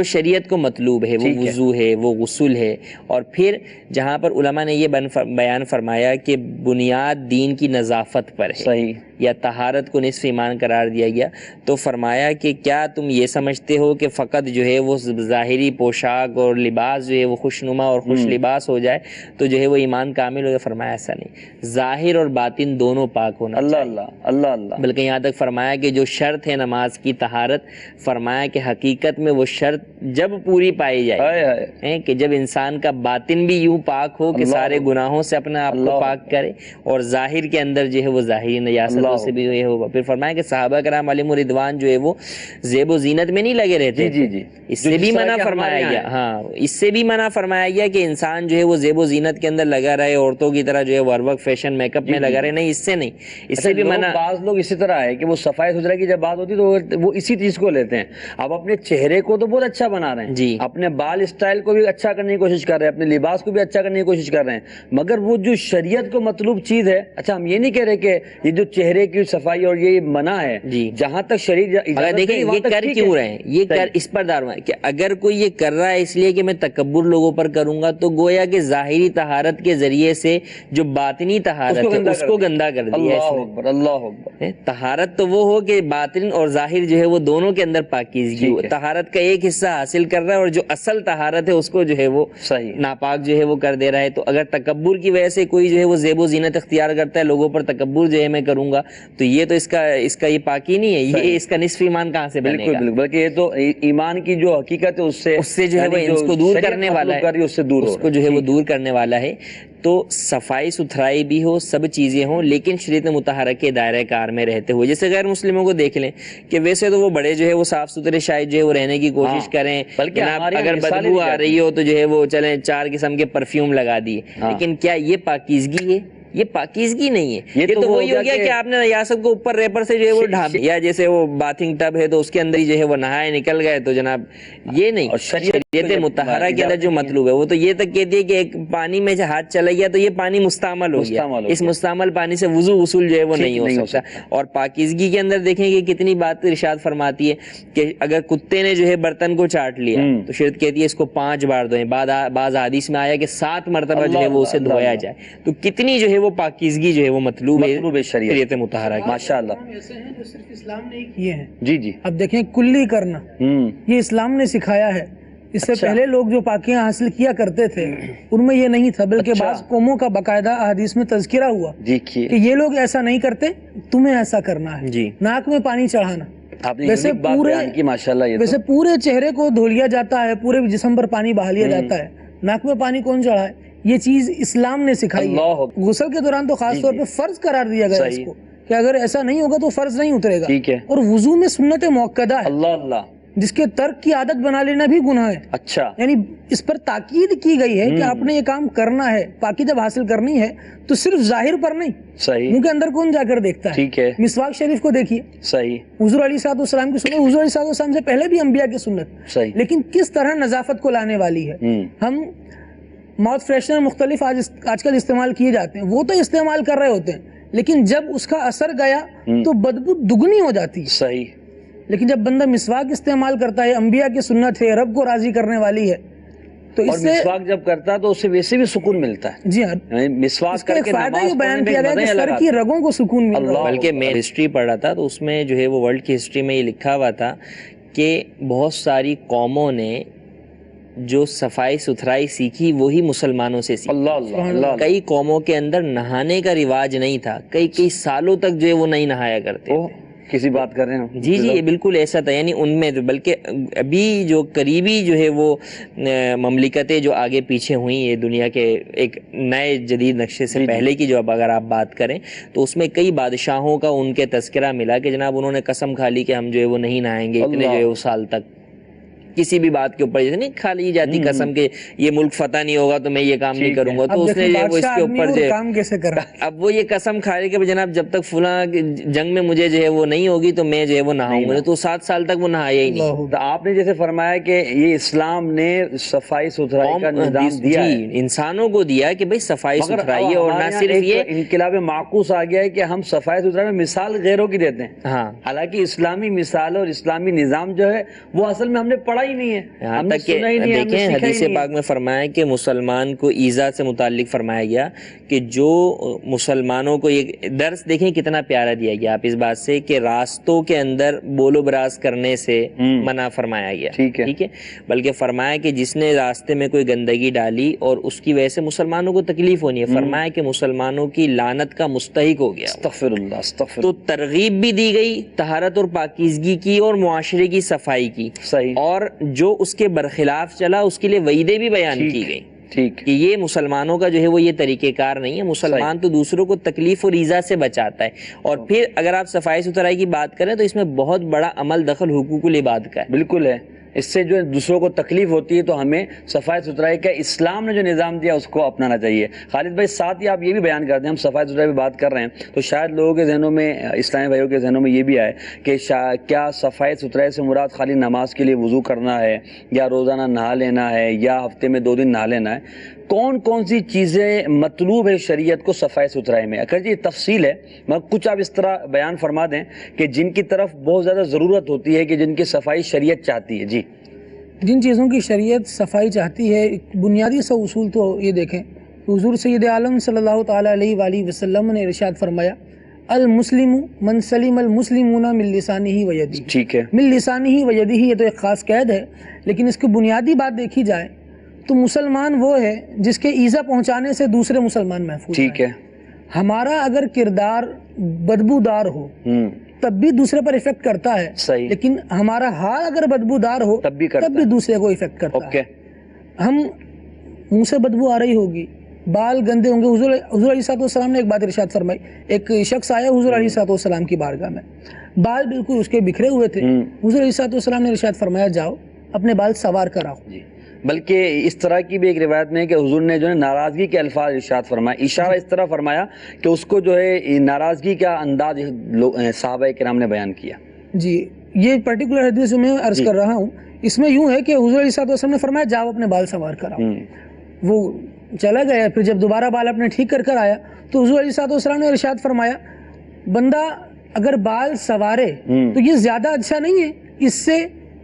شریعت کو مطلوب ہے، وہ وضو ہے، وہ غسل ہے. اور پھر جہاں پر علماء نے یہ بیان فرمایا کہ بنیاد دین کی نظافت پر ہے یا طہارت کو نصف ایمان قرار دیا گیا، تو فرمایا کہ کیا تم یہ سمجھتے ہو کہ فقط جو ہے وہ ظاہری پوشاک اور لباس جو ہے وہ خوشنما اور خوش لباس ہو جائے تو جو ہے وہ ایمان کامل ہو گیا؟ فرمایا ایسا نہیں، ظاہر اور باطن دونوں پاک ہونا چاہیے. اللہ. بلکہ یہاں تک فرمایا کہ جو شرط ہے نماز کی طہارت، فرمایا کہ حقیقت میں وہ شرط جب پوری پائی جائے کہ جب انسان کا باطن بھی یوں پاک ہو کہ سارے گناہوں سے اپنے آپ کو پاک کرے، اور ظاہر کے اندر جو ہے وہ ظاہری نجاستوں سے بھی یہ ہوگا. پھر فرمایا کہ صحابہ کرام علیہم رضوان جو ہے وہ زیب و زینت میں نہیں لگے رہتے. اس سے بھی منع فرمایا گیا. اس سے بھی منع فرمایا گیا کہ انسان جو ہے وہ زیب و زینت کے اندر لگا رہے، عورتوں کی طرح جو ہے وہ ہر وقت فیشن میک اپ میں لگا رہے. نہیں، اس سے نہیں. اس سے بھی منع. بعض لوگ اسی طرح ہے کہ وہ صفائی ستھرائی کی جب بات ہوتی تو وہ اسی چیز کو لیتے ہیں. اب اپنے چہرے کو تو بہت اچھا بنا رہے ہیں، اپنے بال اسٹائل کو بھی اچھا کرنے کی کوشش کر رہے ہیں، اپنے لباس کو بھی اچھا کرنے کی کوشش کر رہے ہیں، مگر وہ جو شریعت کو مطلوب چیز ہے، اچھا ہم یہ نہیں کہہ رہے کہ یہ جو چہرے کی صفائی اور یہ منع ہے، جہاں تک شریعت دیکھیں یہ کر کیوں رہے ہیں، یہ کر اس پر دار ہے کہ اگر کوئی یہ کر رہا ہے اس لیے کہ میں تکبر لوگوں پر کروں گا، تو گویا کہ ظاہری طہارت کے ذریعے سے جو باطنی طہارت ہے اس کو گندا کر دیا. اللہ اکبر. طہارت تو وہ ہو کہ باطن اور ظاہر جو ہے وہ دونوں کے اندر پاکیزگی ہو. طہارت کا ایک حصہ حاصل کر رہا ہے اور جو اصل طہارت ہے اس کو جو ہے وہ ناپاک جو ہے وہ کر دے رہا ہے. تو اگر تکبر کی وجہ سے کوئی جو ہے وہ زیب و زینت اختیار کرتا ہے، لوگوں پر تکبر جو ہے میں کروں گا، تو یہ تو اس کا یہ پاکی نہیں ہے، یہ اس کا نصف ایمان کہاں سے بنے گا؟ بلکہ یہ تو ایمان کی جو حقیقت ہے اس سے جو ہے وہ اس کو دور کرنے والا ہے، اس کو جو ہے وہ دور کرنے والا ہے. تو صفائی ستھرائی بھی ہو، سب چیزیں ہوں، لیکن شریعت مطہرہ کے دائرہ کار میں رہتے ہوئے. جیسے غیر مسلموں کو دیکھ لیں کہ ویسے تو وہ بڑے جو ہے وہ صاف ستھرے شاید جو ہے وہ رہنے کی کوشش کریں، بلکہ اگر بدبو آ رہی ہو تو جو ہے وہ چلیں 4 قسم کے پرفیوم لگا دیے، لیکن کیا یہ پاکیزگی ہے؟ یہ پاکیزگی نہیں ہے. یہ تو وہی ہو گیا کہ آپ نے ریاست کو اوپر ریپر سے جو ہے وہ ڈھانپ، یا جیسے وہ باتھنگ ٹب ہے تو اس کے اندر ہی جو ہے وہ نہائے نکل گئے، تو جناب یہ نہیں. اور شریعت مطہرہ کے اندر جو مطلوب ہے وہ تو یہ تک کہتی ہے کہ ایک پانی میں ہاتھ چلا گیا تو یہ پانی مستعمل ہو گیا، اس مستعمل پانی سے وضو غسل جو ہے وہ نہیں ہو سکتا. اور پاکیزگی کے اندر دیکھیں کہ کتنی بات ارشاد فرماتی ہے کہ اگر کتے نے جو ہے برتن کو چاٹ لیا تو شریعت کہتی ہے اس کو 5 بار دھوئیں. بعض حدیث میں آیا کہ 7 مرتبہ جو ہے وہ اسے دھویا جائے. تو کتنی جو ہے وہ پاکیزگی جو ہے وہ مطلوب ہے شریعت مطہرہ کی. ماشاءاللہ ایسے ہیں جو صرف اسلام نے ہی کیے ہیں. جی جی. اب دیکھیں کلی کرنا یہ اسلام نے سکھایا ہے. اس سے پہلے لوگ جو پاکیاں حاصل کیا کرتے تھے ان میں یہ نہیں تھا، بلکہ بعض قوموں کا باقاعدہ احادیث میں تذکرہ ہوا کہ یہ لوگ ایسا نہیں کرتے، تمہیں ایسا کرنا ہے. جی. ناک میں پانی چڑھانا، ویسے پورے چہرے کو دھو لیا جاتا ہے، پورے جسم پر پانی بہا لیا جاتا ہے، ناک میں پانی کون چڑھائے؟ یہ چیز اسلام نے سکھائی ہے. غسل کے دوران تو خاص طور پہ فرض قرار دیا گیا اس کو کہ اگر ایسا نہیں ہوگا تو فرض نہیں اترے گا. اور وضو میں سنت موقدہ ہے، اللہ اللہ، جس کے ترک کی عادت بنا لینا بھی گناہ ہے. اچھا، یعنی اس پر تاکید کی گئی ہے کہ آپ نے یہ کام کرنا ہے، پاکی جب حاصل کرنی ہے تو صرف ظاہر پر نہیں، صحیح، منہ کے اندر کون جا کر دیکھتا ہے. ٹھیک ہے. مسواک شریف کو دیکھیے، صحیح، حضور علیہ الصلوۃ والسلام کی سنت، حضور علیہ الصلوۃ والسلام سے پہلے بھی انبیاء کی سنت، صحیح، لیکن کس طرح نظافت کو لانے والی ہے. ہم ماؤتھ فریشنر مختلف آج کل استعمال کیے جاتے ہیں، وہ تو استعمال کر رہے ہوتے ہیں، لیکن جب اس کا اثر گیا تو بدبو دگنی ہو جاتی ہے. صحیح. لیکن جب بندہ مسواک استعمال کرتا ہے، انبیاء کی سنت ہے، رب کو راضی کرنے والی ہے، تو اس سے مسواک جب کرتا ہے تو اسے ویسے بھی سکون ملتا ہے. جی ہاں، مسواک کر کے فائدہ یہ بیان کیا گیا کہ سر کی رگوں کو سکون مل رہا ہے. بلکہ میں ہسٹری پڑھ رہا تھا تو اس میں جو ہے وہ ورلڈ کی ہسٹری میں یہ لکھا ہوا تھا کہ بہت ساری قوموں نے جو صفائی ستھرائی سیکھی وہی مسلمانوں سے سیکھی. اللہ اللہ. کئی قوموں کے اندر نہانے کا رواج نہیں تھا، کئی سالوں تک جو ہے وہ نہیں نہایا کرتے. کسی بات کر رہے ہیں؟ جی جی، یہ بالکل ایسا تھا. یعنی ان میں بلکہ ابھی جو قریبی جو ہے وہ مملکتیں جو آگے پیچھے ہوئیں یہ دنیا کے ایک نئے جدید نقشے سے پہلے کی جو اب اگر آپ بات کریں تو اس میں کئی بادشاہوں کا ان کے تذکرہ ملا کہ جناب انہوں نے قسم کھا لی کہ ہم جو ہے وہ نہیں نہائیں گے اتنے جو ہے وہ سال تک. کسی بھی بات کے اوپر جیسے نہیں کھا لی جاتی قسم کہ یہ ملک فتح نہیں ہوگا تو میں یہ کام نہیں کروں گا، تو اس نے وہ اس کے اوپر جو کام کیسے کرا، اب وہ یہ قسم کھا رہے کہ جناب جب تک فلاں جنگ میں مجھے جو ہے وہ نہیں ہوگی تو میں جو ہے وہ نہاؤں گا، تو 7 سال تک وہ نہایا ہی نہیں. تو آپ نے جیسے فرمایا کہ یہ اسلام نے صفائی ستھرائی کا نظام دیا ہے، انسانوں کو دیا کہ بھئی صفائی ستھرائی ہے. اور نہ صرف یہ انقلاب معکوس آ گیا ہے کہ ہم صفائی ستھرائی میں مثال غیروں کی دیتے ہیں. ہاں، حالانکہ اسلامی مثال اور اسلامی نظام جو ہے وہ اصل میں ہم نے پڑھا ہی نہیں ہے. یہاں تک کہ دیکھیں حدیث پاک میں فرمایا کہ مسلمان کو ایذا سے متعلق فرمایا گیا کہ جو مسلمانوں کو یہ درس دیکھیں کتنا پیارا دیا گیا آپ اس بات سے کہ راستوں کے اندر بول و براز کرنے سے منع فرمایا گیا. ٹھیک ہے، بلکہ فرمایا کہ جس نے راستے میں کوئی گندگی ڈالی اور اس کی وجہ سے مسلمانوں کو تکلیف ہونی ہے، فرمایا کہ مسلمانوں کی لعنت کا مستحق ہو گیا. استغفر اللہ استغفر. تو ترغیب بھی دی گئی طہارت اور پاکیزگی کی اور معاشرے کی صفائی کی. صحیح. اور جو اس کے برخلاف چلا اس کے لیے وعیدیں بھی بیان کی گئی. ٹھیک کہ یہ مسلمانوں کا جو ہے وہ یہ طریقہ کار نہیں ہے. مسلمان تو دوسروں کو تکلیف اور ایذا سے بچاتا ہے. اور پھر اگر آپ صفائی ستھرائی کی بات کریں تو اس میں بہت بڑا عمل دخل حقوق العباد کا ہے. بالکل ہے. اس سے جو دوسروں کو تکلیف ہوتی ہے تو ہمیں صفائی ستھرائی کا اسلام نے جو نظام دیا اس کو اپنانا چاہیے. خالد بھائی ساتھ ہی آپ یہ بھی بیان کرتے ہیں ہم صفائی ستھرائی پہ بات کر رہے ہیں تو شاید لوگوں کے ذہنوں میں اسلامی بھائیوں کے ذہنوں میں یہ بھی آئے کہ کیا صفائی ستھرائی سے مراد خالی نماز کے لیے وضو کرنا ہے یا روزانہ نہا لینا ہے یا ہفتے میں 2 دن نہا لینا ہے؟ کون سی چیزیں مطلوب ہے شریعت کو صفائی ستھرائی میں؟ اگر یہ تفصیل ہے مگر کچھ آپ اس طرح بیان فرما دیں کہ جن کی طرف بہت زیادہ ضرورت ہوتی ہے کہ جن کی صفائی شریعت چاہتی ہے. جی، جن چیزوں کی شریعت صفائی چاہتی ہے بنیادی سا اصول تو یہ دیکھیں، حضور سید عالم صلی اللہ تعالیٰ علیہ وآلہ وسلم نے ارشاد فرمایا المسلم من سلم المسلمون من لسانہ و یدہ. ٹھیک ہے. من لسانہ و یدہ یہ تو ایک خاص قید ہے، لیکن اس کی بنیادی بات دیکھی جائے تو مسلمان وہ ہے جس کے ایذا پہنچانے سے دوسرے مسلمان محفوظ. ٹھیک ہے. ہمارا اگر کردار بدبودار ہو تب بھی دوسرے پر افیکٹ کرتا ہے. صحیح. لیکن ہمارا حال اگر بدبودار ہو تب بھی دوسرے کو افیکٹ کرتا ہے. ہم منہ سے بدبو آ رہی ہوگی، بال گندے ہوں گے. حضور علیہ الصلوۃ والسلام نے ایک بات ارشاد فرمائی، ایک شخص آیا حضور علیہ الصلوۃ والسلام کی بارگاہ میں، بال بالکل اس کے بکھرے ہوئے تھے. حضور علیہ الصلوۃ والسلام نے ارشاد فرمایا جاؤ اپنے بال سوار کراؤ. بلکہ اس طرح کی بھی ایک روایت میں ہے کہ حضور نے جو ہے ناراضگی کے الفاظ ارشاد فرمایا، اشارہ اس طرح فرمایا کہ اس کو جو ہے ناراضگی کا انداز صحابہ کرام نے بیان کیا۔ جی یہ پرٹیکولر حدیث میں عرض کر رہا ہوں، اس میں یوں ہے کہ حضور علیہ السلام نے فرمایا جاؤ اپنے بال سنوار کر آؤ۔ وہ چلا گیا، پھر جب دوبارہ بال اپنے ٹھیک کر کر آیا تو حضور علیہ السلام نے ارشاد فرمایا بندہ اگر بال سنوارے تو یہ زیادہ اچھا نہیں ہے اس سے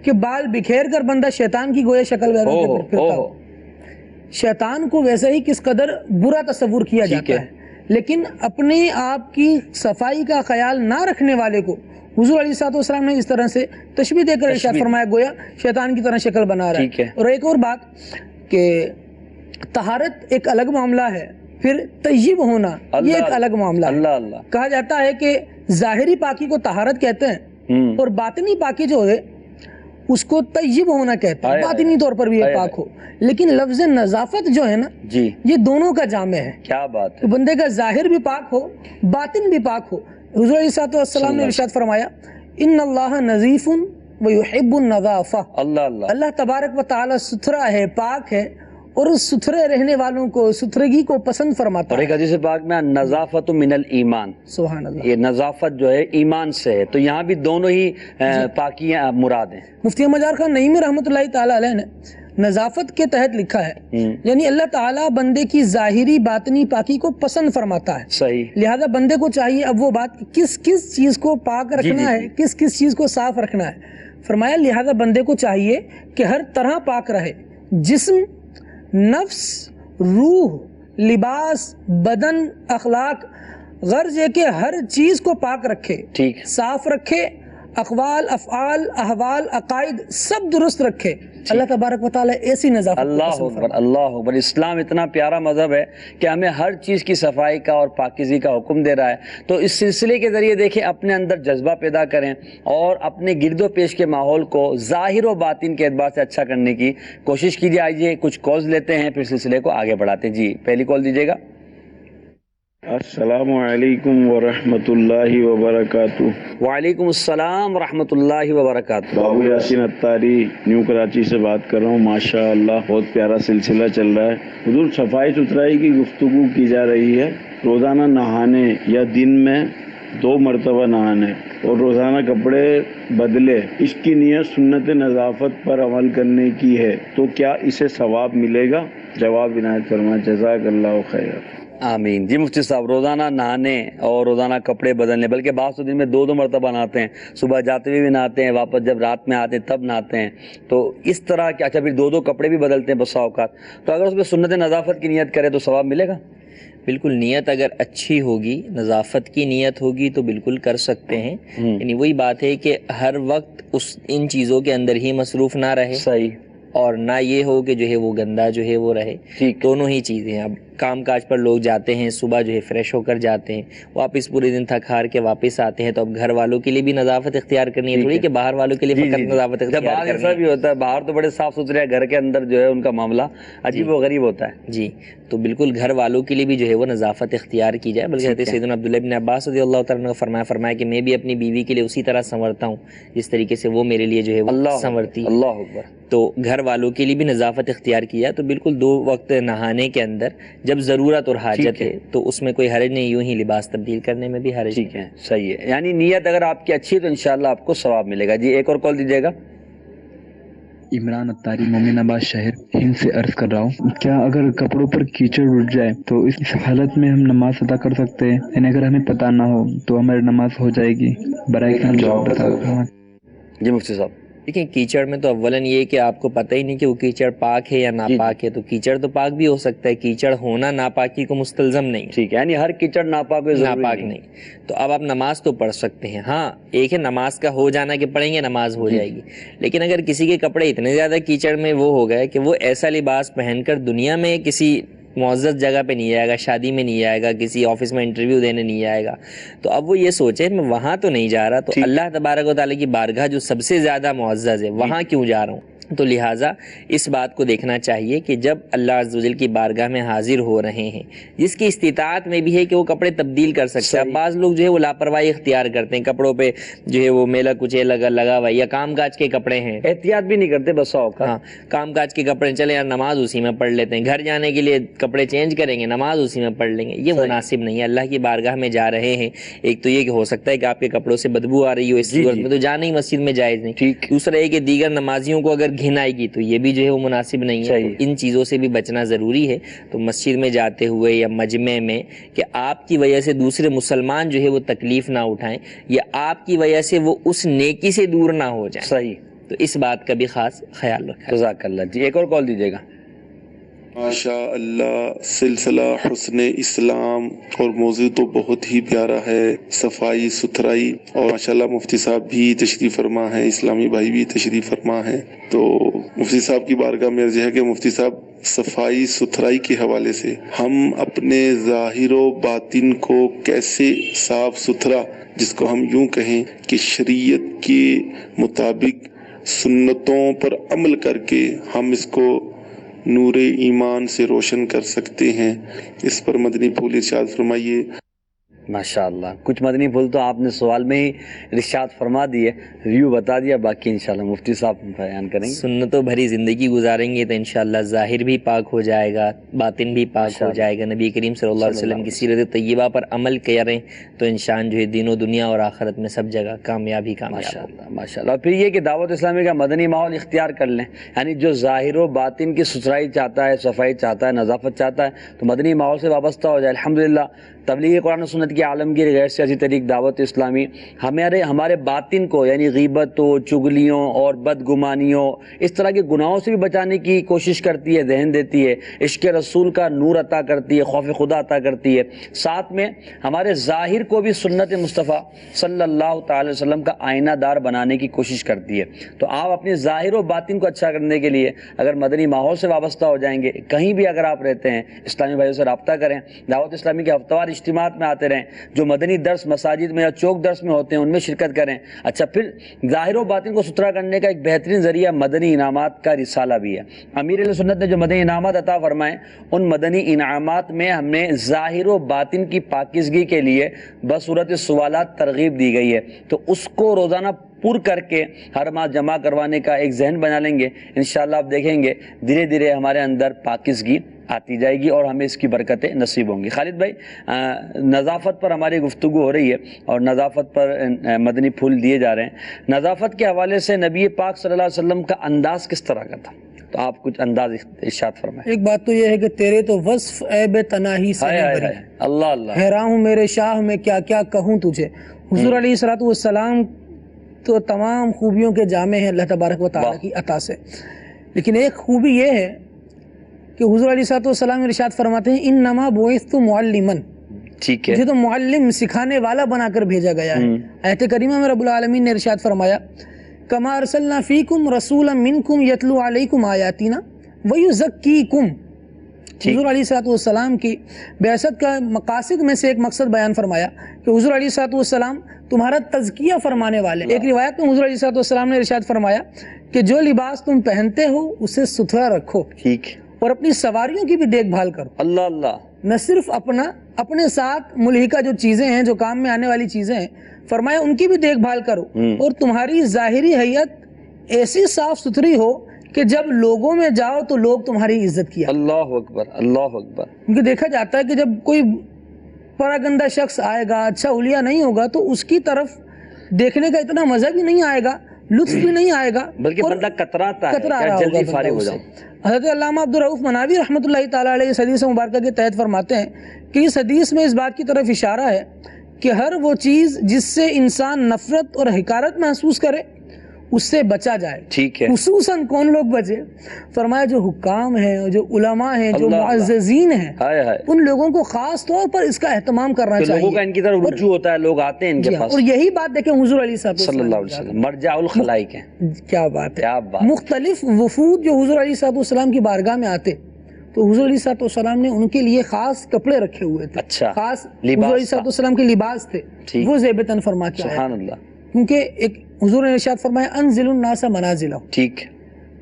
کہ بال بکھیر کر بندہ شیطان کی گویا شکل وغیرہ کے پھرتا ہو۔ شیطان کو ویسے ہی کس قدر برا تصور کیا جاتا ہے، لیکن اپنے آپ کی صفائی کا خیال نہ رکھنے والے کو حضور علیہ السلام نے اس طرح سے تشبیہ دے کر ارشاد فرمایا گویا شیطان کی طرح شکل بنا رہا ہے۔ اور ایک اور بات کہ طہارت ایک الگ معاملہ ہے، پھر طیب ہونا یہ ایک الگ معاملہ ہے۔ کہا جاتا ہے کہ ظاہری پاکی کو طہارت کہتے ہیں اور باطنی پاکی جو ہے اس کو طیب ہونا کہتے ہیں، باطنی طور پر بھی ایک پاک ہو، لیکن لفظ نظافت جو ہے نا یہ دونوں کا جامع ہے۔ کیا بات ہے، بندے کا ظاہر بھی پاک ہو باطن بھی پاک ہو۔ حضور علیہ السلام نے ارشاد فرمایا ان اللہ نظیف ویحب النظافہ، اللہ تبارک و تعالی ستھرا ہے، پاک ہے اور اس ستھرے رہنے والوں کو ستھرگی کو پسند فرماتا ہے۔ اور ایک حدیث پاک میں نظافت من الایمان، سبحان اللہ، یہ نظافت جو ہے ایمان سے ہے، تو یہاں بھی دونوں ہی پاکیاں مراد ہیں۔ مفتی احمد یار خان نعیمی رحمۃ اللہ تعالی علیہ نے نظافت کے تحت لکھا ہے یعنی اللہ تعالیٰ بندے کی ظاہری باطنی پاکی کو پسند فرماتا ہے، صحیح، لہذا بندے کو چاہیے اب وہ بات کس کس چیز کو پاک رکھنا ہے، کس کس چیز کو صاف رکھنا ہے۔ فرمایا لہذا بندے کو چاہیے کہ ہر طرح پاک رہے، جسم، نفس، روح، لباس، بدن، اخلاق، غرض یہ کہ ہر چیز کو پاک رکھے، صاف رکھے، اقوال، افعال، احوال، عقائد سب درست رکھے۔ اللہ تبارک و تعالی ایسی نظافت، اللہ اکبر، اللہ اکبر۔ اسلام اتنا پیارا مذہب ہے کہ ہمیں ہر چیز کی صفائی کا اور پاکیزگی کا حکم دے رہا ہے، تو اس سلسلے کے ذریعے دیکھیں اپنے اندر جذبہ پیدا کریں اور اپنے گرد و پیش کے ماحول کو ظاہر و باطن کے اعتبار سے اچھا کرنے کی کوشش کیجیے۔ آئیے کچھ کالز لیتے ہیں پھر سلسلے کو آگے بڑھاتے ہیں۔ جی پہلی کال دیجیے گا۔ السلام علیکم ورحمۃ اللہ وبرکاتہ۔ وعلیکم السلام ورحمۃ اللہ وبرکاتہ۔ بابو یاسین اتاری نیو کراچی سے بات کر رہا ہوں۔ ماشاء اللہ بہت پیارا سلسلہ چل رہا ہے۔ حضور صفائی ستھرائی کی گفتگو کی جا رہی ہے، روزانہ نہانے یا دن میں 2 مرتبہ نہانے اور روزانہ کپڑے بدلے، اس کی نیت سنت نظافت پر عمل کرنے کی ہے، تو کیا اسے ثواب ملے گا؟ جواب عنایت فرمائیں، جزاک اللہ خیر۔ آمین۔ جی مفتی صاحب، روزانہ نہانے اور روزانہ کپڑے بدلنے، بلکہ بعض تو دن میں 2 مرتبہ نہاتے ہیں، صبح جاتے ہوئے بھی نہاتے ہیں، واپس جب رات میں آتے ہیں تب نہاتے ہیں، تو اس طرح کہ اچھا پھر 2 کپڑے بھی بدلتے ہیں بسا اوقات، تو اگر اس میں سنت نظافت کی نیت کرے تو ثواب ملے گا؟ بالکل، نیت اگر اچھی ہوگی، نظافت کی نیت ہوگی تو بالکل کر سکتے ہیں۔ یعنی وہی بات ہے کہ ہر وقت ان چیزوں کے اندر ہی مصروف نہ رہے، صحیح، اور نہ یہ ہو کہ جو ہے وہ گندا جو ہے وہ رہے، دونوں ہی چیزیں۔ اب کام کاج پر لوگ جاتے ہیں، صبح جو ہے فریش ہو کر جاتے ہیں، واپس پورے دن تھک ہار کے واپس آتے ہیں، تو اب گھر والوں کے لیے بھی نظافت اختیار کرنی ہے، تھوڑی کہ باہر والوں کے لیے فقط نظافت اختیار کرنی ہے۔ ایسا بھی ہوتا ہے، باہر تو بڑے صاف ستھرے ہیں، گھر کے اندر جو ہے ان کا معاملہ عجیب و غریب ہوتا ہے۔ جی، تو بالکل گھر والوں کے لیے بھی جو ہے وہ نظافت اختیار کی جائے، بلکہ حضرت سیدنا عبداللہ بن عباس رضی اللہ تعالیٰ نے فرمایا کہ میں بھی اپنی بیوی کے لیے اسی طرح سنورتا ہوں جس طریقے سے وہ میرے لیے جو ہے وہ سنورتی ہے۔ اللہ اکبر۔ تو گھر والوں کے لیے بھی نظافت اختیار کیا، تو بالکل 2 وقت نہانے کے اندر جب ضرورت اور حاجت ہے تو اس میں کوئی حرج نہیں، یوں ہی لباس تبدیل کرنے میں بھی حرج ٹھیک ہے، صحیح ہے، یعنی نیت اگر آپ کی اچھی ہے تو انشاءاللہ آپ کو ثواب ملے گا۔ جی ایک اور کال دیجیے گا۔ عمران اتاری مومن آباد شہر ہند سے عرض کر رہا ہوں، کیا اگر کپڑوں پر کیچڑ اٹھ جائے تو اس حالت میں ہم نماز ادا کر سکتے ہیں؟ یعنی اگر ہمیں پتہ نہ ہو تو ہماری نماز ہو جائے گی؟ برائے کرم جواب بتا دو۔ جی مفتی صاحب، دیکھیں کیچڑ میں تو اولاً یہ کہ آپ کو پتہ ہی نہیں کہ وہ کیچڑ پاک ہے یا ناپاک ہے، تو کیچڑ تو پاک بھی ہو سکتا ہے، کیچڑ ہونا ناپاکی کو مستلزم نہیں، ٹھیک ہے، یعنی ہر کیچڑ ناپاک نہیں، تو اب آپ نماز تو پڑھ سکتے ہیں۔ ہاں ایک ہے نماز کا ہو جانا کہ پڑھیں گے نماز ہو جائے گی، لیکن اگر کسی کے کپڑے اتنے زیادہ کیچڑ میں وہ ہو گئے کہ وہ ایسا لباس پہن کر دنیا میں کسی معزز جگہ پہ نہیں آئے گا، شادی میں نہیں آئے گا، کسی آفس میں انٹرویو دینے نہیں آئے گا، تو اب وہ یہ سوچے میں وہاں تو نہیں جا رہا، تو اللہ تبارک و تعالیٰ کی بارگاہ جو سب سے زیادہ معزز ہے وہاں کیوں جا رہا ہوں؟ تو لہٰذا اس بات کو دیکھنا چاہیے کہ جب اللہ عز و جل کی بارگاہ میں حاضر ہو رہے ہیں، جس کی استطاعت میں بھی ہے کہ وہ کپڑے تبدیل کر سکتے ہیں. اب بعض لوگ جو ہے وہ لاپرواہی اختیار کرتے ہیں، کپڑوں پہ جو ہے وہ میلا کچے لگا ہوا، یا کام کاج کے کپڑے ہیں، احتیاط بھی نہیں کرتے بس ہاں کام کاج کے کپڑے، چلے یار نماز اسی میں پڑھ لیتے ہیں، گھر جانے کے لیے کپڑے چینج کریں گے، نماز اسی میں پڑھ لیں گے. یہ مناسب نہیں ہے. اللہ کی بارگاہ میں جا رہے ہیں، ایک تو یہ کہ ہو سکتا ہے کہ آپ کے کپڑوں سے بدبو آ رہی ہو، اس صورت میں تو جانا ہی مسجد میں جائز نہیں. دوسرا یہ کہ دیگر نمازیوں کو اگر گھن آئے گی تو یہ بھی جو ہے وہ مناسب نہیں ہے. ان چیزوں سے بھی بچنا ضروری ہے. تو مسجد میں جاتے ہوئے یا مجمع میں کہ آپ کی وجہ سے دوسرے مسلمان جو ہے وہ تکلیف نہ اٹھائیں، یا آپ کی وجہ سے وہ اس نیکی سے دور نہ ہو جائیں. صحیح. تو اس بات کا بھی خاص خیال رکھیں. جزاک اللہ. جی ایک اور کال دیجیے گا. ماشاء اللہ، سلسلہ حسن اسلام اور موضوع تو بہت ہی پیارا ہے، صفائی ستھرائی، اور ماشاءاللہ مفتی صاحب بھی تشریف فرما ہے، اسلامی بھائی بھی تشریف فرما ہے. تو مفتی صاحب کی بارگاہ میں عرض ہے کہ مفتی صاحب صفائی ستھرائی کے حوالے سے ہم اپنے ظاہر و باطن کو کیسے صاف ستھرا، جس کو ہم یوں کہیں کہ شریعت کے مطابق سنتوں پر عمل کر کے ہم اس کو نور ایمان سے روشن کر سکتے ہیں، اس پر مدنی پھول ارشاد فرمائیے. ماشاءاللہ، کچھ مدنی پھول تو آپ نے سوال میں ہی ارشاد فرما دیے، ریویو بتا دیا، باقی انشاءاللہ مفتی صاحب بیان کریں گے. سنتوں بھری زندگی گزاریں گے تو انشاءاللہ ظاہر بھی پاک ہو جائے گا، باطن بھی پاک ہو جائے گا. نبی کریم صلی اللہ علیہ وسلم کی سیرت طیبہ پر عمل کریں تو انسان جو ہے دین و دنیا اور آخرت میں سب جگہ کامیابی ماشاءاللہ ماشاءاللہ. پھر یہ کہ دعوت اسلامی کا مدنی ماحول اختیار کر لیں، یعنی جو ظاہر و باطن کی ستھرائی چاہتا ہے، صفائی چاہتا ہے، نظافت چاہتا ہے، تو مدنی ماحول سے وابستہ ہو جائے. الحمدللہ تبلیغ قرآن و سنت کی عالمگیر غیر سیاسی طریق دعوت اسلامی ہمارے باطن کو، یعنی غیبتوں، چغلیوں اور بدگمانیوں، اس طرح کے گناہوں سے بھی بچانے کی کوشش کرتی ہے، ذہن دیتی ہے، عشق رسول کا نور عطا کرتی ہے، خوف خدا عطا کرتی ہے. ساتھ میں ہمارے ظاہر کو بھی سنت مصطفیٰ صلی اللہ تعالی وسلم کا آئینہ دار بنانے کی کوشش کرتی ہے. تو آپ اپنے ظاہر و باطن کو اچھا کرنے کے لیے اگر مدنی ماحول سے وابستہ ہو جائیں گے، کہیں بھی اگر آپ رہتے ہیں، اسلامی بھائیوں سے رابطہ کریں، دعوت اسلامی کے ہفتہ وار اجتماعات میں آتے رہیں، جو مدنی درس مساجد میں یا چوک درس میں ہوتے ہیں ان میں شرکت کریں. اچھا، پھر ظاہر و باطن کو ستھرا کرنے کا ایک بہترین ذریعہ مدنی انعامات کا رسالہ بھی ہے. امیر علیہ سنت نے جو مدنی انعامات عطا فرمائے، ان مدنی انعامات میں ہم نے ظاہر و باطن کی پاکیزگی کے لیے بصورت سوالات ترغیب دی گئی ہے. تو اس کو روزانہ پر کر کے ہر ماہ جمع کروانے کا ایک ذہن بنا لیں گے، انشاءاللہ آپ دیکھیں گے دھیرے دھیرے ہمارے اندر پاکیزگی آتی جائے گی اور ہمیں اس کی برکتیں نصیب ہوں گی. خالد بھائی، نظافت پر ہماری گفتگو ہو رہی ہے اور نظافت پر مدنی پھول دیے جا رہے ہیں. نظافت کے حوالے سے نبی پاک صلی اللہ علیہ وسلم کا انداز کس طرح کا تھا؟ تو آپ کچھ انداز ارشاد فرمائیں. ایک بات تو یہ ہے کہ تیرے تو وصف عیب تناہی سے ہے بری، اللہ اللہ، حیران ہوں میرے شاہ میں کیا کیا کہوں تجھے. حضور علیہ الصلوۃ والسلام تو تمام خوبیوں کے جامع ہیں اللہ تبارک و تعالیٰ کی عطا سے، لیکن ایک خوبی یہ ہے کہ حضور علیہ الصلوۃ والسلام ارشاد فرماتے ہیں انما بعثت معلما، ٹھیک ہے، مجھے تو معلم، سکھانے والا بنا کر بھیجا گیا ہے. آیت کریمہ میں رب العالمین نے ارشاد فرمایا کما ارسلنا فیکم رسولا منکم یتلو علیکم آیاتنا ویزکیکم. حضور علیہ الصلوۃ والسلام کی بعثت کا مقاصد میں سے ایک مقصد بیان فرمایا کہ حضور علیہ الصلوۃ والسلام تمہارا تزکیہ فرمانے والے. ایک روایت میں حضور علیہ الصلوۃ والسلام نے ارشاد فرمایا کہ جو لباس تم پہنتے ہو اسے ستھرا رکھو، ٹھیک، اور اپنی سواریوں کی بھی دیکھ بھال کرو. اللہ اللہ، نہ صرف اپنے ساتھ ملحقہ جو چیزیں ہیں، جو کام میں آنے والی چیزیں ہیں، فرمایا ان کی بھی دیکھ بھال کرو، اور تمہاری ظاہری حیت ایسی صاف ستھری ہو کہ جب لوگوں میں جاؤ تو لوگ تمہاری عزت کیا. اللہ اکبر، اللہ اکبر. کیونکہ دیکھا جاتا ہے کہ جب کوئی پراگندہ شخص آئے گا، اچھا حلیہ نہیں ہوگا، تو اس کی طرف دیکھنے کا اتنا مزہ بھی نہیں آئے گا، لطف بھی نہیں آئے گا، بلکہ بندہ کتراتا ہے کہ جلدی فارغ ہو جاؤں. حضرت علامہ عبدالرؤف مناوی رحمۃ اللہ تعالیٰ علیہ اس حدیث مبارکہ کے تحت فرماتے ہیں کہ اس حدیث میں اس بات کی طرف اشارہ ہے کہ ہر وہ چیز جس سے انسان نفرت اور حقارت محسوس کرے اس سے بچا جائے. ٹھیک ہے، خصوصاً کون لوگ بچے؟ فرمایا جو حکام ہیں، جو علماء ہیں، جو معززین ہیں، ان لوگوں کو خاص طور پر اس کا اہتمام کرنا چاہیے. لوگوں کا ان کی طرف رجوع ہوتا ہے، لوگ آتے ہیں ان کے پاس. اور یہی بات دیکھیں حضور علیہ صلی اللہ علیہ وسلم مرجع الخلائق ہیں. کیا بات ہے، کیا بات. مختلف وفود جو حضور علیہ السلام کی بارگاہ میں آتے تو حضور علیہ السلام نے ان کے لیے خاص کپڑے رکھے ہوئے تھے. اچھا، خاص حضور علیہ السلام کے لباس تھے، وہ زیب تن فرما کے آیا. سبحان اللہ. کیونکہ ایک حضور نے ارشاد فرمایا انزل الناس منازلہ، ٹھیک،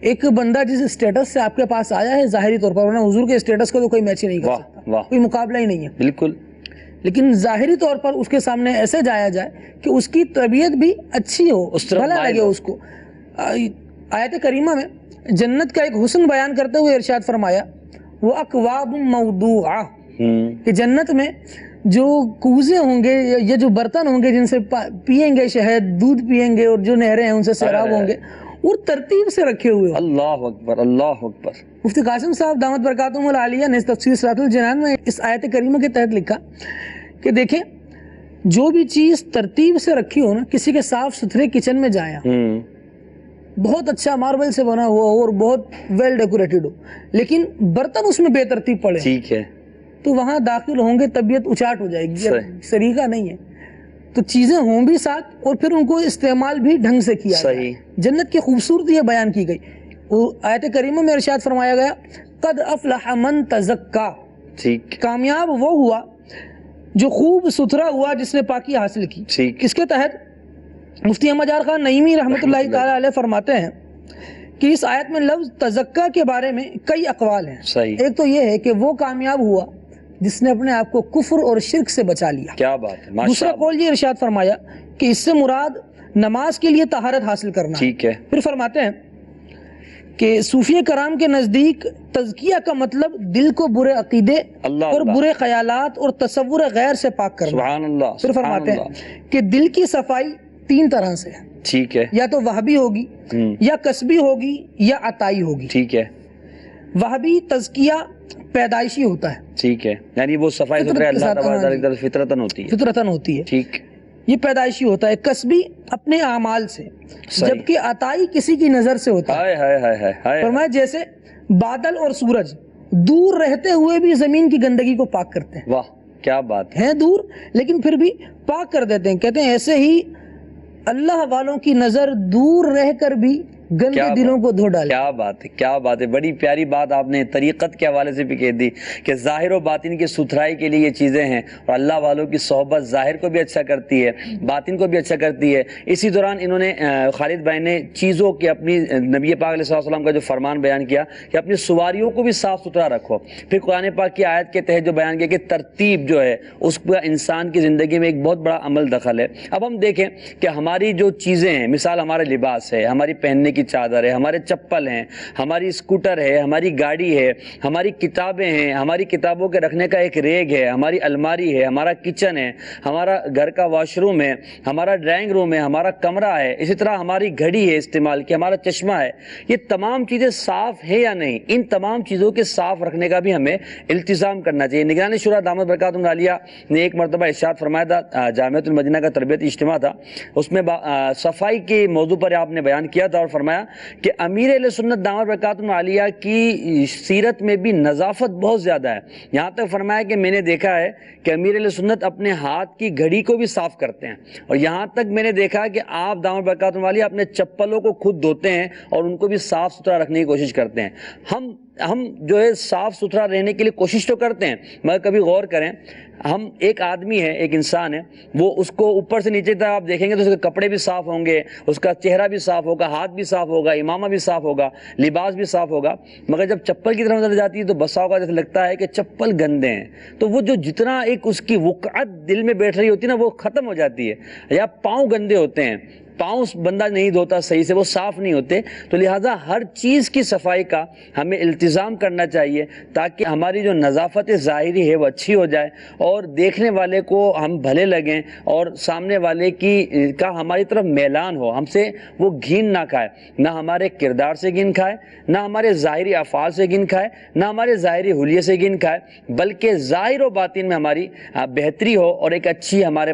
ایک بندہ جس اسٹیٹس سے آپ کے پاس آیا ہے ظاہری طور پر، ورنہ حضور کے اسٹیٹس کو تو کوئی میچ ہی نہیں کر سکتا، کوئی مقابلہ ہی نہیں ہے بالکل، لیکن ظاہری طور پر اس کے سامنے ایسے جایا جائے کہ اس کی طبیعت بھی اچھی ہو، بھلا لگے اس کو۔ آیت کریمہ میں جنت کا ایک حسن بیان کرتے ہوئے ارشاد فرمایا وَأَكْوَابٌ مَوْضُوعَةٌ، کہ جنت میں جو کوزے ہوں گے یا جو برتن ہوں گے جن سے پئیں گے شہد، دودھ پئیں گے، اور جو نہریں ہیں ان سے سیراب ہوں گے، وہ ترتیب سے رکھے ہوئے ہوں۔ اللہ اکبر، اللہ اکبر۔ مفتی قاسم صاحب دامت برکاتہم العالیہ نے تفسیر صراط الجنان میں اس آیت کریمہ کے تحت لکھا کہ دیکھیں جو بھی چیز ترتیب سے رکھی ہو نا، کسی کے صاف ستھرے کچن میں جائیں، بہت اچھا ماربل سے بنا ہوا ہو اور بہت ویل ڈیکوریٹڈ ہو، لیکن برتن اس میں بے ترتیب پڑے، ٹھیک ہے، تو وہاں داخل ہوں گے طبیعت اچاٹ ہو جائے گی، طریقہ نہیں ہے۔ تو چیزیں ہوں بھی ساتھ اور پھر ان کو استعمال بھی ڈھنگ سے کیا جائے۔ جنت کی خوبصورتی ہے بیان کی گئی۔ آیت کریمہ میں ارشاد فرمایا گیا قد افلح من تزکا، کامیاب وہ ہوا جو خوب ستھرا ہوا جس نے پاکی حاصل کی۔ اس کے تحت مفتی احمد یار خان نعیمی رحمۃ اللہ تعالی علیہ فرماتے ہیں کہ اس آیت میں لفظ تزکا کے بارے میں کئی اقوال ہیں۔ ایک تو یہ ہے کہ وہ کامیاب ہوا جس نے اپنے آپ کو کفر اور شرک سے بچا لیا۔ کیا بات ہے۔ دوسرا قول یہ ارشاد فرمایا کہ اس سے مراد نماز کے لیے طہارت حاصل کرنا۔ ٹھیک ہے۔ پھر فرماتے ہیں کہ صوفیہ کرام کے نزدیک تزکیہ کا مطلب دل کو برے عقیدے اور برے خیالات اور تصور غیر سے پاک کرنا۔ سبحان اللہ۔ پھر فرماتے ہیں کہ دل کی صفائی تین طرح سے ہے۔ ٹھیک ہے۔ یا تو وہبی ہوگی، یا کسبی ہوگی، یا عطائی ہوگی۔ ٹھیک ہے۔ وہبی تزکیہ پیدائشی ہوتا ہے، ٹھیک ہے، یعنی وہ صفائی ستھرے اللہ تبارک و فطرتاً ہوتی ہے، فطرتاً ہوتی ہے، ٹھیک، یہ پیدائشی ہوتا ہے۔ کسبی اپنے اعمال سے، جبکہ عطائی کسی کی نظر سے ہوتا ہے۔ فرمایا جیسے بادل اور سورج دور رہتے ہوئے بھی زمین کی گندگی کو پاک کرتے ہیں۔ واہ کیا بات ہے، دور لیکن پھر بھی پاک کر دیتے ہیں۔ کہتے ہیں ایسے ہی اللہ والوں کی نظر دور رہ کر بھی گندے دلوں کو دھو ڈالے۔ کیا بات ہے، کیا بات ہے، بڑی پیاری بات آپ نے طریقت کے حوالے سے بھی کہہ دی کہ ظاہر و باطن کی ستھرائی کے لیے یہ چیزیں ہیں، اور اللہ والوں کی صحبت ظاہر کو بھی اچھا کرتی ہے، باطن کو بھی اچھا کرتی ہے۔ اسی دوران انہوں نے خالد بھائی نے چیزوں کی اپنی نبی پاک علیہ السلام کا جو فرمان بیان کیا کہ اپنی سواریوں کو بھی صاف ستھرا رکھو۔ پھر قرآن پاک کی آیت کے تحت جو بیان کیا کہ ترتیب جو ہے اس کا انسان کی زندگی میں ایک بہت بڑا عمل دخل ہے۔ اب ہم دیکھیں کہ ہماری جو چیزیں ہیں، مثال ہمارے لباس ہے، ہماری پہننے کی چادر ہے، ہمارے چپل ہیں، ہماری اسکوٹر ہے، ہماری گاڑی ہے، ہماری کتابیں ہیں، ہماری کتابوں کے رکھنے کا ایک ریگ ہے، ہماری الماری ہے، ہمارا کچن ہے، ہمارا گھر کا واش روم ہے، ہمارا ڈرائنگ روم ہے، ہمارا کمرہ ہے، اسی طرح ہماری گھڑی ہے استعمال کی، ہمارا چشمہ ہے، یہ تمام چیزیں صاف ہے یا نہیں، ان تمام چیزوں کے صاف رکھنے کا بھی ہمیں التزام کرنا چاہیے۔ نگران شورا دامت برکاتہم العالیہ نے ایک مرتبہ ارشاد فرمایا تھا، جامعۃ المدینہ کا تربیتی اجتماع تھا، اس میں صفائی کے موضوع پر آپ نے بیان کیا تھا اور فرمایا کہ امیر اہل سنت دامت برکاتہم العالیہ کی سیرت میں بھی نظافت بہت زیادہ ہے۔ یہاں تک فرمایا کہ میں نے دیکھا ہے کہ امیر اہل سنت اپنے ہاتھ کی گھڑی کو بھی صاف کرتے ہیں، اور یہاں تک میں نے دیکھا کہ آپ دامت برکاتہم العالیہ اپنے چپلوں کو خود دھوتے ہیں اور ان کو بھی صاف ستھرا رکھنے کی کوشش کرتے ہیں۔ ہم جو ہے صاف ستھرا رہنے کے لیے کوشش تو کرتے ہیں، مگر کبھی غور کریں، ہم ایک آدمی ہے، ایک انسان ہے، وہ اس کو اوپر سے نیچے تک آپ دیکھیں گے تو اس کے کپڑے بھی صاف ہوں گے، اس کا چہرہ بھی صاف ہوگا، ہاتھ بھی صاف ہوگا، امامہ بھی صاف ہوگا، لباس بھی صاف ہوگا، مگر جب چپل کی طرف نظر جاتی ہے تو بسا ہوگا جیسے لگتا ہے کہ چپل گندے ہیں، تو وہ جو جتنا ایک اس کی وقعت دل میں بیٹھ رہی ہوتی ہے نا وہ ختم ہو جاتی ہے۔ یا پاؤں گندے ہوتے ہیں، پاؤں بندہ نہیں دھوتا صحیح سے، وہ صاف نہیں ہوتے، تو لہٰذا ہر چیز کی صفائی کا ہمیں التزام کرنا چاہیے تاکہ ہماری جو نظافت ظاہری ہے وہ اچھی ہو جائے اور دیکھنے والے کو ہم بھلے لگیں اور سامنے والے کا ہماری طرف میلان ہو، ہم سے وہ گھین نہ کھائے، نہ ہمارے کردار سے گھین کھائے، نہ ہمارے ظاہری افعال سے گھین کھائے، نہ ہمارے ظاہری حلیے سے گھین کھائے، بلکہ ظاہر و باطن میں ہماری بہتری ہو اور ایک اچھی ہمارے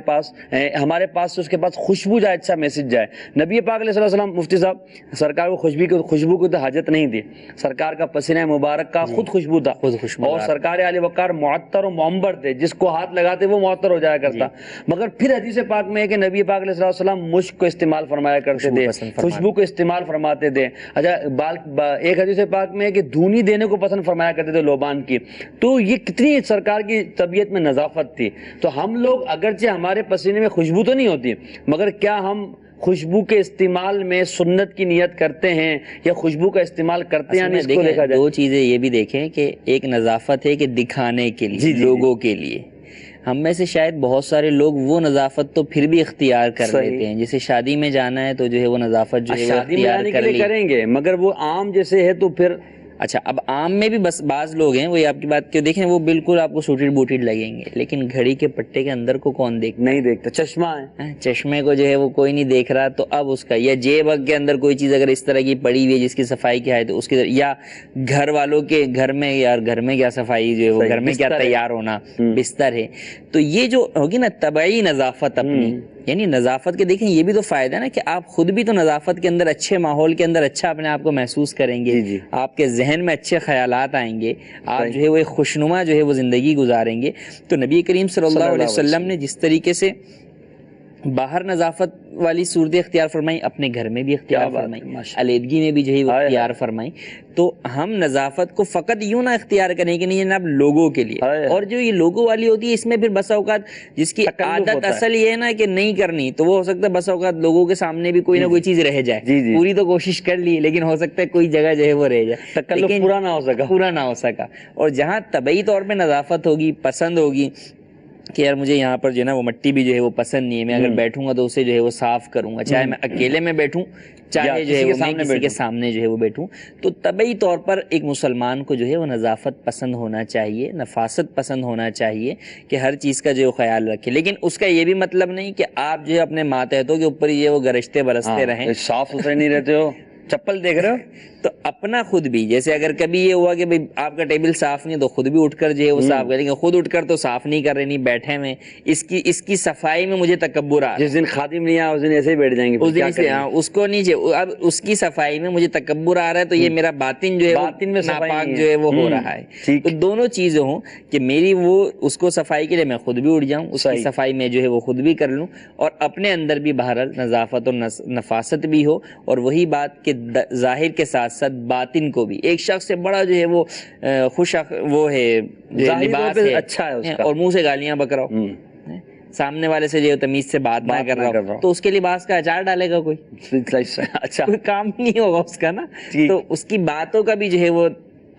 پاس اس کے پاس خوشبو جائے، اچھا میسج جائے۔ نبی پاک علیہ السلام مفتی صاحب سرکار کو خوشبو کی تو حاجت نہیں تھی، سرکار کا پسینہ مبارک کا خود خوشبو تھا، اور سرکار علی وقار معطر و معمبر تھے، جس کو ہاتھ لگاتے وہ معطر ہو جایا کرتا۔ مگر پھر حدیث پاک میں ہے کہ نبی پاک علیہ السلام مشک کو استعمال فرمایا کرتے تھے، خوشبو کو استعمال فرماتے تھے۔ اچھا، ایک حدیث پاک میں ہے کہ دھونی دینے کو پسند فرمایا کرتے تھے لوبان کی۔ تو یہ کتنی سرکار کی طبیعت میں نظافت تھی۔ تو ہم لوگ اگرچہ ہمارے پسینے میں خوشبو تو نہیں ہوتی، مگر کیا ہم خوشبو کے استعمال میں سنت کی نیت کرتے ہیں یا خوشبو کا استعمال کرتے ہیں؟ اس کو دیکھا جائے دو چیزیں یہ بھی دیکھیں کہ ایک نظافت ہے کہ دکھانے کے لیے، لوگوں کے لیے. ہم میں سے شاید بہت سارے لوگ وہ نظافت تو پھر بھی اختیار کر لیتے ہیں، جیسے شادی میں جانا ہے تو جو ہے وہ نظافت جو ہے شادی میں جانے کے لیے کریں گے، مگر وہ عام جیسے ہے تو پھر اچھا اب عام میں بھی بس بعض لوگ ہیں، وہی آپ کی بات کیوں دیکھیں وہ بالکل آپ کو سوٹیڈ بوٹیڈ لگیں گے، لیکن گھڑی کے پٹے کے اندر کو کون نہیں دیکھتا، چشمہ ہے، چشمے کو جو ہے وہ کوئی نہیں دیکھ رہا، تو اب اس کا یا جیب کے اندر کوئی چیز اگر اس طرح کی پڑی ہوئی ہے جس کی صفائی کیا ہے تو اس کی، یا گھر والوں کے گھر میں، یار گھر میں کیا صفائی جو ہے وہ گھر میں کیا تیار ہونا، بستر ہے، تو یہ جو ہوگی نا طبعی نظافت اپنی، یعنی نظافت کے دیکھیں یہ بھی تو فائدہ ہے نا کہ آپ خود بھی تو نظافت کے اندر، اچھے ماحول کے اندر اچھا اپنے آپ کو محسوس کریں گے، آپ کے ذہن میں اچھے خیالات آئیں گے، آپ جو ہے وہ ایک خوشنما جو ہے وہ زندگی گزاریں گے. تو نبی کریم صلی اللہ علیہ وسلم نے جس طریقے سے باہر نظافت والی صورتیں اختیار فرمائی، اپنے گھر میں بھی اختیار فرمائی، علیحدگی میں بھی جو ہے وہ اختیار فرمائی. تو ہم نظافت کو فقط یوں نہ اختیار کریں کہ نہیں جناب لوگوں کے لیے، اور جو یہ لوگوں والی ہوتی ہے اس میں پھر بسا اوقات جس کی عادت اصل یہ ہے نا کہ نہیں کرنی، تو وہ ہو سکتا ہے بسا اوقات لوگوں کے سامنے بھی کوئی نہ کوئی چیز رہ جائے، پوری تو کوشش کر لی لیکن ہو سکتا ہے کوئی جگہ جو ہے وہ رہ جائے، تکلف پورا نہ ہو سکا. اور جہاں طبعی طور پہ نظافت ہوگی، پسند ہوگی کہ یار مجھے یہاں پر جو ہے نا وہ مٹی بھی جو ہے وہ پسند نہیں ہے، میں اگر بیٹھوں گا تو اسے جو ہے وہ صاف کروں گا، چاہے میں اکیلے میں بیٹھوں چاہے جو ہے وہ میں کسی کے سامنے جو ہے وہ بیٹھوں. تو طبعی طور پر ایک مسلمان کو جو ہے وہ نظافت پسند ہونا چاہیے، نفاست پسند ہونا چاہیے کہ ہر چیز کا جو ہے خیال رکھے، لیکن اس کا یہ بھی مطلب نہیں کہ آپ جو ہے اپنے ماتحتوں کے اوپر یہ وہ گرجتے برستے رہیں، صاف ستھرے نہیں رہتے ہو، چپل دیکھ رہے ہو. تو اپنا خود بھی، جیسے اگر کبھی یہ ہوا کہ بھئی آپ کا ٹیبل صاف نہیں تو خود بھی اٹھ کر جو ہے وہ صاف کریں گے، خود اٹھ کر تو صاف نہیں کر رہے، نہیں بیٹھے میں اس کی صفائی میں مجھے تکبر آ رہا ہے، جس دن خادم نہیں آیا اس دن ایسے ہی بیٹھ جائیں گے، اس دن سے اس کو نہیں چاہیے، اب اس کی صفائی میں مجھے تکبر آ رہا ہے تو یہ میرا باطن جو ہے باطن میں ناپاک جو ہے وہ ہو رہا ہے. تو دونوں چیزیں ہوں کہ میری وہ اس کو صفائی کے لیے میں خود بھی اٹھ جاؤں، اس کی صفائی میں جو ہے وہ خود بھی کر لوں، اور اپنے اندر بھی بہرحال نظافت اور نفاست بھی ہو. اور وہی بات کہ ظاہر کے ساتھ ساتھ باطن کو بھی، ایک شخص سے بڑا جو ہے وہ خوش وہ ہے لباس ہے اچھا ہے اس کا، اور منہ سے گالیاں بک رہا ہو، سامنے والے سے جو تمیز سے بات نہ کر رہا ہو، تو اس کے لباس کا اچار ڈالے گا کوئی؟ اچھا کوئی کام نہیں ہوگا اس کا نا. تو اس کی باتوں کا بھی جو ہے وہ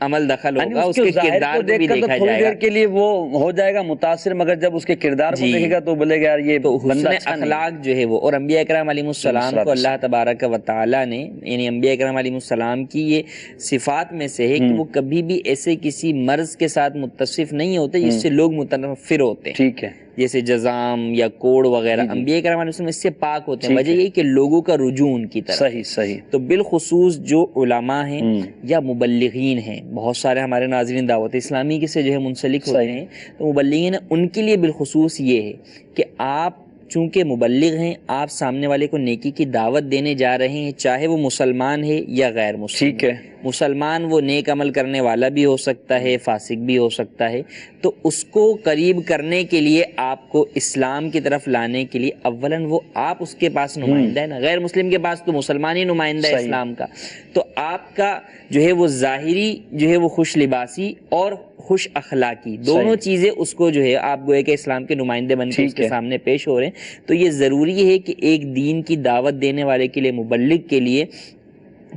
عمل دخل ہوگا، اس کے کردار کو بھی دیکھا جائے گا. کے لیے وہ ہو جائے گا متاثر، مگر جب اس کے کردار کو دیکھے گا تو بولے گا یار یہ حسن اخلاق جو ہے وہ. اور انبیاء اکرام علیہ السلام کو اللہ تبارک و تعالی نے، یعنی انبیاء اکرام علیہ السلام کی یہ صفات میں سے ہے کہ وہ کبھی بھی ایسے کسی مرض کے ساتھ متصف نہیں ہوتے جس سے لوگ متنفر ہوتے ہیں. ٹھیک ہے، جیسے جزام یا کوڑ وغیرہ. انبیاء کرام علیہ السلام اس سے پاک ہوتے ہیں. وجہ یہی کہ لوگوں کا رجوع ان کی طرف. صحیح. تو بالخصوص جو علماء ہیں یا مبلغین ہیں، بہت سارے ہمارے ناظرین دعوت اسلامی کے سے جو ہے منسلک ہوتے ہیں، تو مبلغین ان کے لیے بالخصوص یہ ہے کہ آپ چونکہ مبلغ ہیں، آپ سامنے والے کو نیکی کی دعوت دینے جا رہے ہیں، چاہے وہ مسلمان ہے یا غیر مسلم. ٹھیک ہے. مسلمان وہ نیک عمل کرنے والا بھی ہو سکتا ہے، فاسق بھی ہو سکتا ہے. تو اس کو قریب کرنے کے لیے، آپ کو اسلام کی طرف لانے کے لیے، اولاً وہ آپ اس کے پاس نمائندہ ہے نا، غیر مسلم کے پاس تو مسلمان ہی نمائندہ ہے اسلام کا. تو آپ کا جو ہے وہ ظاہری جو ہے وہ خوش لباسی اور خوش اخلاقی دونوں چیزیں اس کو جو ہے آپ گوئے کہ اسلام کے نمائندے بن کے اس کے سامنے پیش ہو رہے ہیں. تو یہ ضروری ہے کہ ایک دین کی دعوت دینے والے کے لیے، مبلغ کے لیے،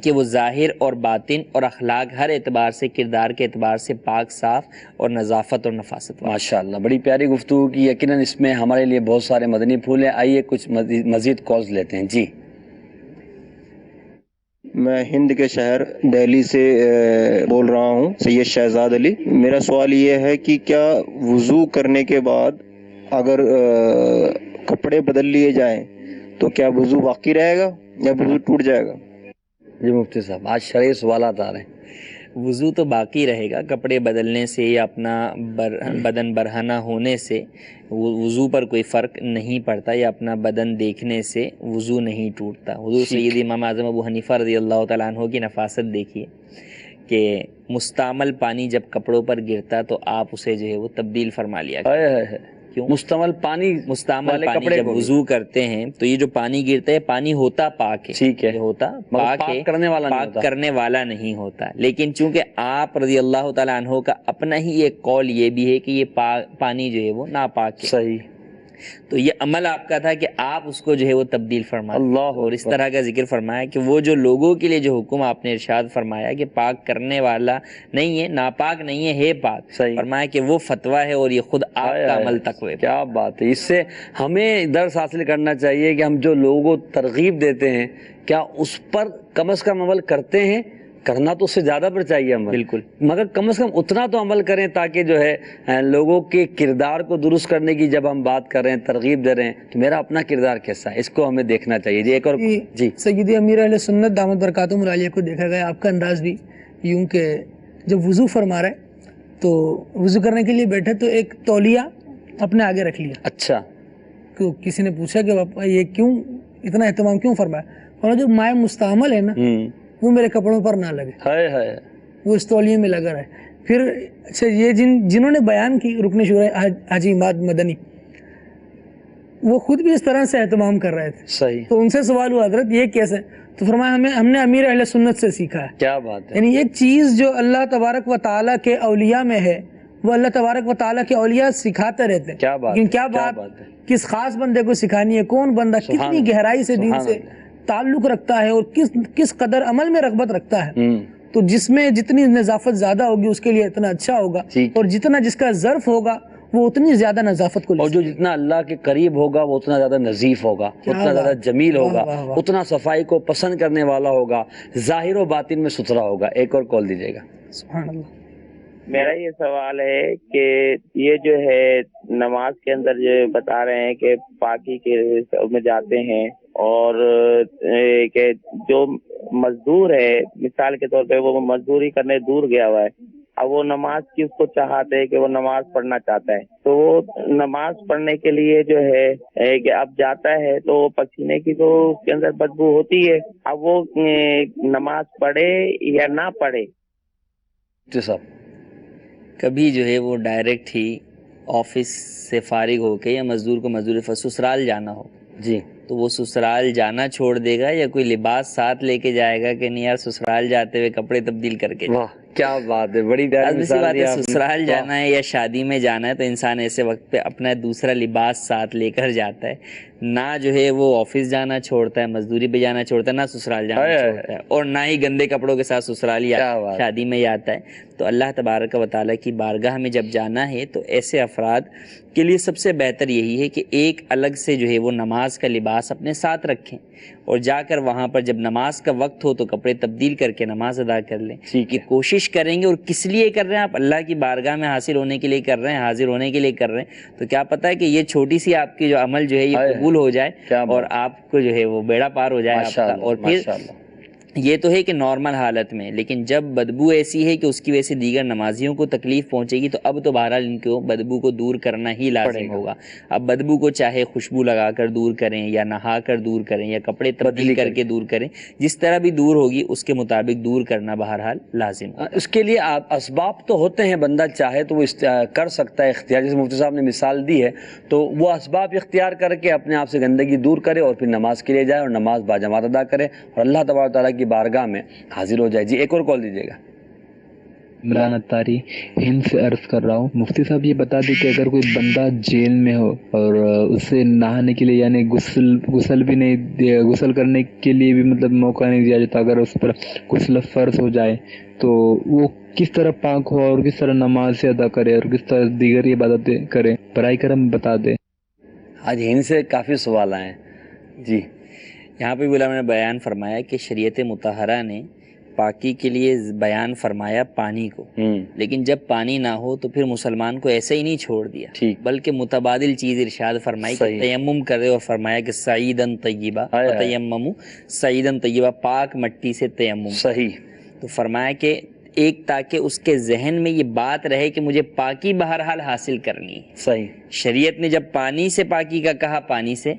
کہ وہ ظاہر اور باطن اور اخلاق ہر اعتبار سے، کردار کے اعتبار سے پاک صاف اور نظافت اور نفاست. ماشاءاللہ، بڑی پیاری گفتگو کی. یقیناً اس میں ہمارے لیے بہت سارے مدنی پھول ہیں. آئیے کچھ مزید کالز لیتے ہیں. جی، میں ہند کے شہر دہلی سے بول رہا ہوں، سید شہزاد علی. میرا سوال یہ ہے کہ کیا وضو کرنے کے بعد اگر کپڑے بدل لیے جائیں تو کیا وضو باقی رہے گا یا وضو ٹوٹ جائے گا؟ جی مفتی صاحب، آج شرعی سوالات آ رہے ہیں. وضو تو باقی رہے گا، کپڑے بدلنے سے یا اپنا بدن برہنہ ہونے سے وضو پر کوئی فرق نہیں پڑتا، یا اپنا بدن دیکھنے سے وضو نہیں ٹوٹتا. حضور سید امام اعظم ابو حنیفہ رضی اللہ تعالیٰ عنہ کی نفاست دیکھیے کہ مستعمل پانی جب کپڑوں پر گرتا تو آپ اسے جو ہے وہ تبدیل فرما لیا. کیوں؟ مستعمل پانی جب وضو کرتے ہیں تو یہ جو پانی گرتا ہے، پانی ہوتا پاک ہے، ٹھیک ہے، ہوتا پاک ہے، پاک کرنے والا نہیں ہوتا. لیکن چونکہ آپ رضی اللہ تعالیٰ عنہ کا اپنا ہی ایک قول یہ بھی ہے کہ یہ پانی جو ہے وہ ناپاک ہے. صحیح. تو یہ عمل آپ کا تھا کہ آپ اس کو جو ہے وہ تبدیل فرمائیں اللہ اور اس طرح کا ذکر فرمایا کہ وہ جو لوگوں کے لیے جو حکم آپ نے ارشاد فرمایا کہ پاک کرنے والا نہیں ہے، ناپاک نہیں ہے پاک، صحیح فرمایا کہ وہ فتویٰ ہے اور یہ خود آپ کا عمل تقوی۔ کیا بات ہے! اس سے ہمیں درس حاصل کرنا چاہیے کہ ہم جو لوگوں کو ترغیب دیتے ہیں کیا اس پر کم از کم عمل کرتے ہیں؟ کرنا تو اس سے زیادہ پر چاہیے عمل، بالکل، مگر کم از کم اتنا تو عمل کریں تاکہ جو ہے لوگوں کے کردار کو درست کرنے کی جب ہم بات کر رہے ہیں، ترغیب دے رہے ہیں، تو میرا اپنا کردار کیسا ہے اس کو ہمیں دیکھنا چاہیے۔ جی ایک اور جی سیدی امیر اہل سنت دامت برکاتہم العالیہ کو دیکھا گیا آپ کا انداز بھی یوں کہ جب وضو فرما رہے تو وضو کرنے کے لیے بیٹھے تو ایک تولیہ اپنے آگے رکھ لیا۔ اچھا، کسی نے پوچھا کہ باپا یہ کیوں اتنا اہتمام کیوں فرمایا؟ اور جو مائع مستعمل ہے نا وہ میرے کپڑوں پر نہ لگے، وہ اس تولیے میں لگا رہے۔ پھر اچھا یہ جنہوں نے بیان کی رکن شورا حاجی عماد مدنی، وہ خود بھی اس طرح سے اہتمام کر رہے تھے، صحیح، تو ان سے سوال ہوا حضرت یہ کیسے؟ تو فرمایا ہم نے امیر اہل سنت سے سیکھا ہے۔ کیا بات ہے! یعنی ایک چیز جو اللہ تبارک و تعالیٰ کے اولیاء میں ہے وہ اللہ تبارک و تعالیٰ کے اولیاء سکھاتے رہتے ہیں۔ کیا بات لیکن کیا ہے! بات کس خاص بندے کو سکھانی ہے، کون بندہ کتنی گہرائی سے دین سے تعلق رکھتا ہے اور کس قدر عمل میں رغبت رکھتا ہے، تو جس میں جتنی نظافت زیادہ ہوگی اس کے لیے اتنا اچھا ہوگا، اور جتنا جس کا ظرف ہوگا وہ اتنی زیادہ نظافت کو، اور جو جتنا اللہ کے قریب ہوگا وہ اتنا زیادہ نظیف ہوگا، اتنا زیادہ جمیل ہوگا، اتنا صفائی کو پسند کرنے والا ہوگا، ظاہر و باطن میں ستھرا ہوگا۔ ایک اور کال دیجیے گا۔ سبحان اللہ۔ میرا یہ سوال ہے کہ یہ جو ہے نماز کے اندر جو بتا رہے ہیں کہ پاکی کے میں جاتے ہیں، اور کہ جو مزدور ہے مثال کے طور پہ وہ مزدوری کرنے دور گیا ہوا ہے، اب وہ نماز کی اس کو چاہتے ہے کہ وہ نماز پڑھنا چاہتا ہے، تو وہ نماز پڑھنے کے لیے جو ہے کہ اب جاتا ہے تو پسینے کی تو اس کے اندر بدبو ہوتی ہے، اب وہ نماز پڑھے یا نہ پڑھے؟ جی صاحب، کبھی جو ہے وہ ڈائریکٹ ہی آفس سے فارغ ہو کے یا مزدور کو مزدور سسرال جانا ہو، جی تو وہ سسرال جانا چھوڑ دے گا یا کوئی لباس ساتھ لے کے جائے گا کہ نہیں یار سسرال جاتے ہوئے کپڑے تبدیل کر کے؟ واہ کیا بات ہے، بڑی پیاری مثال بات دی ہے، آپ نے۔ سسرال جانا ہے یا شادی میں جانا ہے تو انسان ایسے وقت پہ اپنا دوسرا لباس ساتھ لے کر جاتا ہے، نہ جو ہے وہ آفس جانا چھوڑتا ہے، مزدوری پہ جانا چھوڑتا ہے، نہ سسرال جانا چھوڑتا ہے، اور نہ ہی گندے کپڑوں کے ساتھ سسرال یا شادی میں آتا ہے۔ تو اللہ تبارک و تعالیٰ کی بارگاہ میں جب جانا ہے تو ایسے افراد کے لیے سب سے بہتر یہی ہے کہ ایک الگ سے جو ہے وہ نماز کا لباس اپنے ساتھ رکھیں، اور جا کر وہاں پر جب نماز کا وقت ہو تو کپڑے تبدیل کر کے نماز ادا کر لیں۔ یہ کوشش کریں گے، اور کس لیے کر رہے ہیں؟ آپ اللہ کی بارگاہ میں حاصل ہونے کے لیے کر رہے ہیں، حاضر ہونے کے لیے کر رہے ہیں، تو کیا پتہ ہے کہ یہ چھوٹی سی آپ کی جو عمل جو ہے یہ قبول ہو جائے اور آپ کو جو ہے وہ بیڑا پار ہو جائے آپ کا۔ اور پھر یہ تو ہے کہ نارمل حالت میں، لیکن جب بدبو ایسی ہے کہ اس کی وجہ سے دیگر نمازیوں کو تکلیف پہنچے گی تو اب تو بہرحال ان کو بدبو کو دور کرنا ہی لازم ہوگا۔ اب بدبو کو چاہے خوشبو لگا کر دور کریں یا نہا کر دور کریں یا کپڑے تبدیل کر کے دور کریں، جس طرح بھی دور ہوگی اس کے مطابق دور کرنا بہرحال لازم ہوگا۔ اس کے لیے اسباب تو ہوتے ہیں، بندہ چاہے تو وہ کر سکتا ہے اختیار، جیسے مفتی صاحب نے مثال دی ہے، تو وہ اسباب اختیار کر کے اپنے آپ سے گندگی دور کرے اور پھر نماز کے لیے جائے اور نماز باجماعت ادا کرے اور اللہ تبارک و تعالیٰ کی بارگاہ میں حاضر ہو جائے۔ جی ایک اور کال دیجیے گا۔ عمران اتاری ہند سے عرض کر رہا ہوں، مفتی صاحب یہ بتا دیں کہ اگر کوئی بندہ جیل میں ہو اور اسے نہانے کے لیے یعنی غسل بھی نہیں، غسل کرنے کے لیے بھی مطلب موقع نہیں دیا جاتا، اگر اس پر غسل فرض ہو جائے تو وہ کس طرح پاک ہو اور کس طرح نماز سے ادا کرے اور کس طرح دیگر عبادتیں کرے، برائے کرم بتا دیں۔ آج ہند سے کافی سوال آئے ہیں۔ جی یہاں پہ علماء نے بیان فرمایا کہ شریعت مطہرہ نے پاکی کے لیے بیان فرمایا پانی کو، لیکن جب پانی نہ ہو تو پھر مسلمان کو ایسے ہی نہیں چھوڑ دیا، بلکہ متبادل چیز ارشاد فرمائی کہ تیمم کرے، اور فرمایا کہ سعیدن طیبہ، تیممو سعیدن طیبہ، پاک مٹی سے تیمم۔ صحیح۔ تو فرمایا کہ ایک تاکہ اس کے ذہن میں یہ بات رہے کہ مجھے پاکی بہرحال حاصل کرنی ہے۔ صحیح۔ شریعت نے جب پانی سے پاکی کا کہا پانی سے،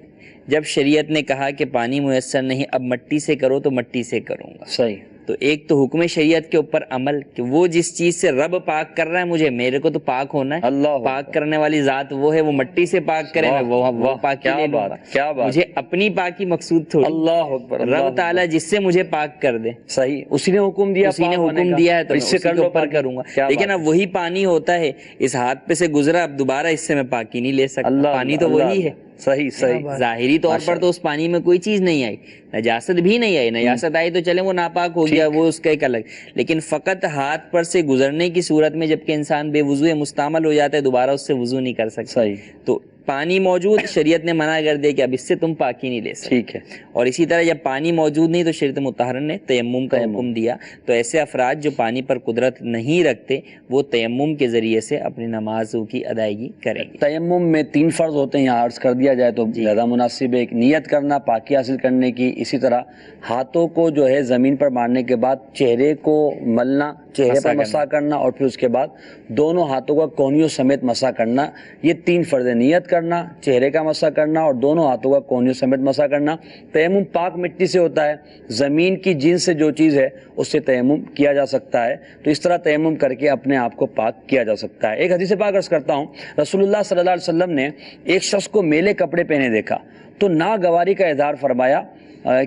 جب شریعت نے کہا کہ پانی میسر نہیں اب مٹی سے کرو تو مٹی سے کروں گا۔ صحیح۔ تو ایک تو حکم شریعت کے اوپر عمل کہ وہ جس چیز سے رب پاک کر رہا ہے مجھے، میرے کو تو پاک ہونا ہے، اللہ پاک کرنے والی ذات وہ ہے، وہ مٹی سے پاک کرے میں وہ پاکی لے لوں گا، کیا بات، مجھے اپنی پاکی مقصود تھوڑی، اللہ اکبر، رب تعالیٰ جس سے مجھے پاک کر دے، صحیح، اسی نے حکم دیا، اسی نے حکم دیا ہے تو میں اسی کے اوپر کروں گا۔ لیکن اب وہی پانی ہوتا ہے اس ہاتھ پہ سے گزرا، اب دوبارہ اس سے میں پاکی نہیں لے سکتا، پانی تو وہی ہے، صحیح صحیح، ظاہری طور پر تو اس پانی میں کوئی چیز نہیں آئی، نجاست بھی نہیں آئی، نجاست آئی تو چلے وہ ناپاک ہو گیا، وہ اس کا ایک الگ، لیکن فقط ہاتھ پر سے گزرنے کی صورت میں جبکہ انسان بے وضو مستعمل ہو جاتا ہے دوبارہ اس سے وضو نہیں کر سکتا، صحیح، تو پانی موجود، شریعت نے منع کر دیا کہ اب اس سے تم پاکی نہیں لے سکتے، ٹھیک ہے۔ اور اسی طرح جب پانی موجود نہیں تو شریعت مطہرہ نے تیمم کا حکم دیا، تو ایسے افراد جو پانی پر قدرت نہیں رکھتے وہ تیمم کے ذریعے سے اپنی نمازوں کی ادائیگی کریں گے۔ تیمم میں 3 فرض ہوتے ہیں، یہاں عرض کر دیا جائے تو زیادہ مناسب ہے، ایک نیت کرنا پاکی حاصل کرنے کی، اسی طرح ہاتھوں کو جو ہے زمین پر مارنے کے بعد چہرے کو ملنا، چہرے پر مسح کرنا، اور پھر اس کے بعد دونوں ہاتھوں کا کونیوں سمیت مسح کرنا، یہ 3 فرض ہے، نیت کرنا، چہرے کا مسح کرنا اور دونوں ہاتھوں کا کونیوں سمیت مسح کرنا۔ تیمم پاک مٹی سے ہوتا ہے، زمین کی جنس سے جو چیز ہے اس سے تیمم کیا جا سکتا ہے، تو اس طرح تیمم کر کے اپنے آپ کو پاک کیا جا سکتا ہے۔ ایک حدیث پاک عرض کرتا ہوں، رسول اللہ صلی اللہ علیہ وسلم نے ایک شخص کو میلے کپڑے پہنے دیکھا تو ناگواری کا اظہار فرمایا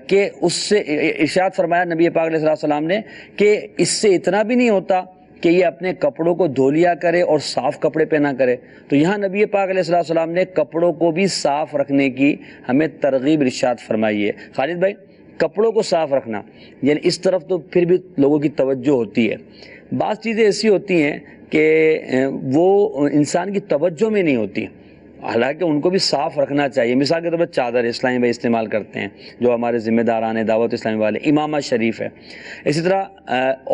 کہ اس سے ارشاد فرمایا نبی پاک علیہ السلام نے کہ اس سے اتنا بھی نہیں ہوتا کہ یہ اپنے کپڑوں کو دھو لیا کرے اور صاف کپڑے پہنا کرے، تو یہاں نبی پاک علیہ السلام نے کپڑوں کو بھی صاف رکھنے کی ہمیں ترغیب ارشاد فرمائی ہے۔ خالد بھائی، کپڑوں کو صاف رکھنا یعنی اس طرف تو پھر بھی لوگوں کی توجہ ہوتی ہے، بعض چیزیں ایسی ہوتی ہیں کہ وہ انسان کی توجہ میں نہیں ہوتی، حالانکہ ان کو بھی صاف رکھنا چاہیے۔ مثال کے طور پر چادر اسلامی بھائی استعمال کرتے ہیں جو ہمارے ذمہ داران ہیں دعوت اسلامی والے، امامہ شریف ہے، اسی طرح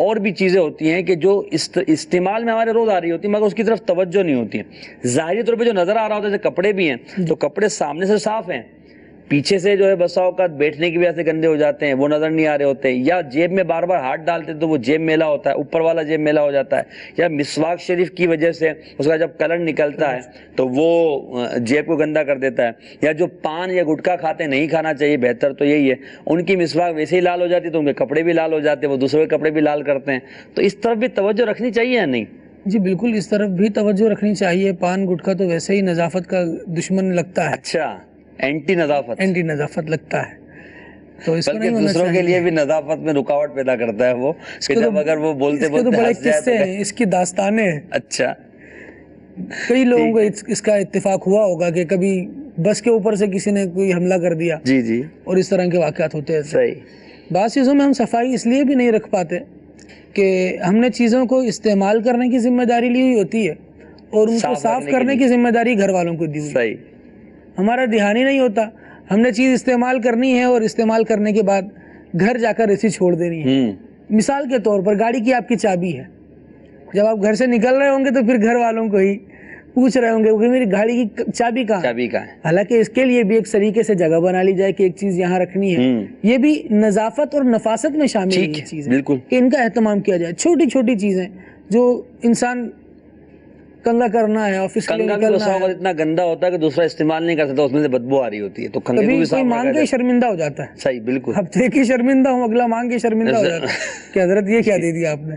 اور بھی چیزیں ہوتی ہیں کہ جو استعمال میں ہمارے روز آ رہی ہوتی ہیں مگر اس کی طرف توجہ نہیں ہوتی ہے۔ ظاہری طور پہ جو نظر آ رہا ہوتا ہے جیسے کپڑے بھی ہیں تو کپڑے سامنے سے صاف ہیں، پیچھے سے جو ہے بسا اوقات بیٹھنے کی وجہ سے گندے ہو جاتے ہیں، وہ نظر نہیں آ رہے ہوتے، یا جیب میں بار بار ہاتھ ڈالتے تو وہ جیب میلا ہوتا ہے، اوپر والا جیب میلا ہو جاتا ہے، یا مسواک شریف کی وجہ سے اس کا جب کلر نکلتا ہے تو وہ جیب کو گندا کر دیتا ہے، یا جو پان یا گٹکا کھاتے ہیں، نہیں کھانا چاہیے، بہتر تو یہی ہے، ان کی مسواک ویسے ہی لال ہو جاتی ہے تو ان کے کپڑے بھی لال ہو جاتے ہیں، وہ دوسرے کے کپڑے بھی لال کرتے ہیں، تو اس طرف بھی توجہ رکھنی چاہیے یا نہیں؟ جی بالکل، اس طرف بھی توجہ رکھنی چاہیے۔ پان گٹکا تو ویسے ہی نظافت کا دشمن لگتا ہے، اچھا، اینٹی نظافت لگتا ہے، تو اس بلکہ دوسروں کے لیے بھی نظافت میں رکاوٹ پیدا کرتا ہے وہ، جب اگر وہ بولتے بڑے قصے ہیں، اس کی داستانیں ہیں۔ اچھا، کئی لوگوں کو اس کا اتفاق ہوا ہوگا کہ کبھی بس کے اوپر سے کسی نے کوئی حملہ کر دیا، جی جی، اور اس طرح کے واقعات ہوتے ہیں۔ صحیح، بعض چیزوں میں ہم صفائی اس لیے بھی نہیں رکھ پاتے کہ ہم نے چیزوں کو استعمال کرنے کی ذمہ داری لی ہوئی ہوتی ہے اور ان کو صاف کرنے کی ذمہ داری گھر والوں کو دی ہوئی، صحیح، ہمارا دھیان ہی نہیں ہوتا، ہم نے چیز استعمال کرنی ہے اور استعمال کرنے کے بعد گھر جا کر ایسی چھوڑ دینی ہے۔ مثال کے طور پر گاڑی کی آپ کی چابی ہے، جب آپ گھر سے نکل رہے ہوں گے تو پھر گھر والوں کو ہی پوچھ رہے ہوں گے کہ میری گاڑی کی چابی کہاں ہے، حالانکہ اس کے لیے بھی ایک طریقے سے جگہ بنا لی جائے کہ ایک چیز یہاں رکھنی ہے، یہ بھی نظافت اور نفاست میں شامل ہے یہ چیز، بالکل، کہ ان کا اہتمام کیا جائے۔ چھوٹی چھوٹی چیزیں جو انسان کنگا کرنا ہے، آفس کے لیے نکلنا ہے، اتنا گندا ہوتا ہے کہ دوسرا استعمال نہیں کر سکتا، اس میں سے بدبو آ رہی ہوتی ہے، تو کنگے کو بھی صاف کوئی مانگ کے شرمندہ ہو جاتا ہے، صحیح، بالکل، اب دیکھ کے شرمندہ ہوں، اگلا مانگ کے شرمندہ ہو جاتا ہے کہ حضرت یہ کیا دے دیا آپ نے۔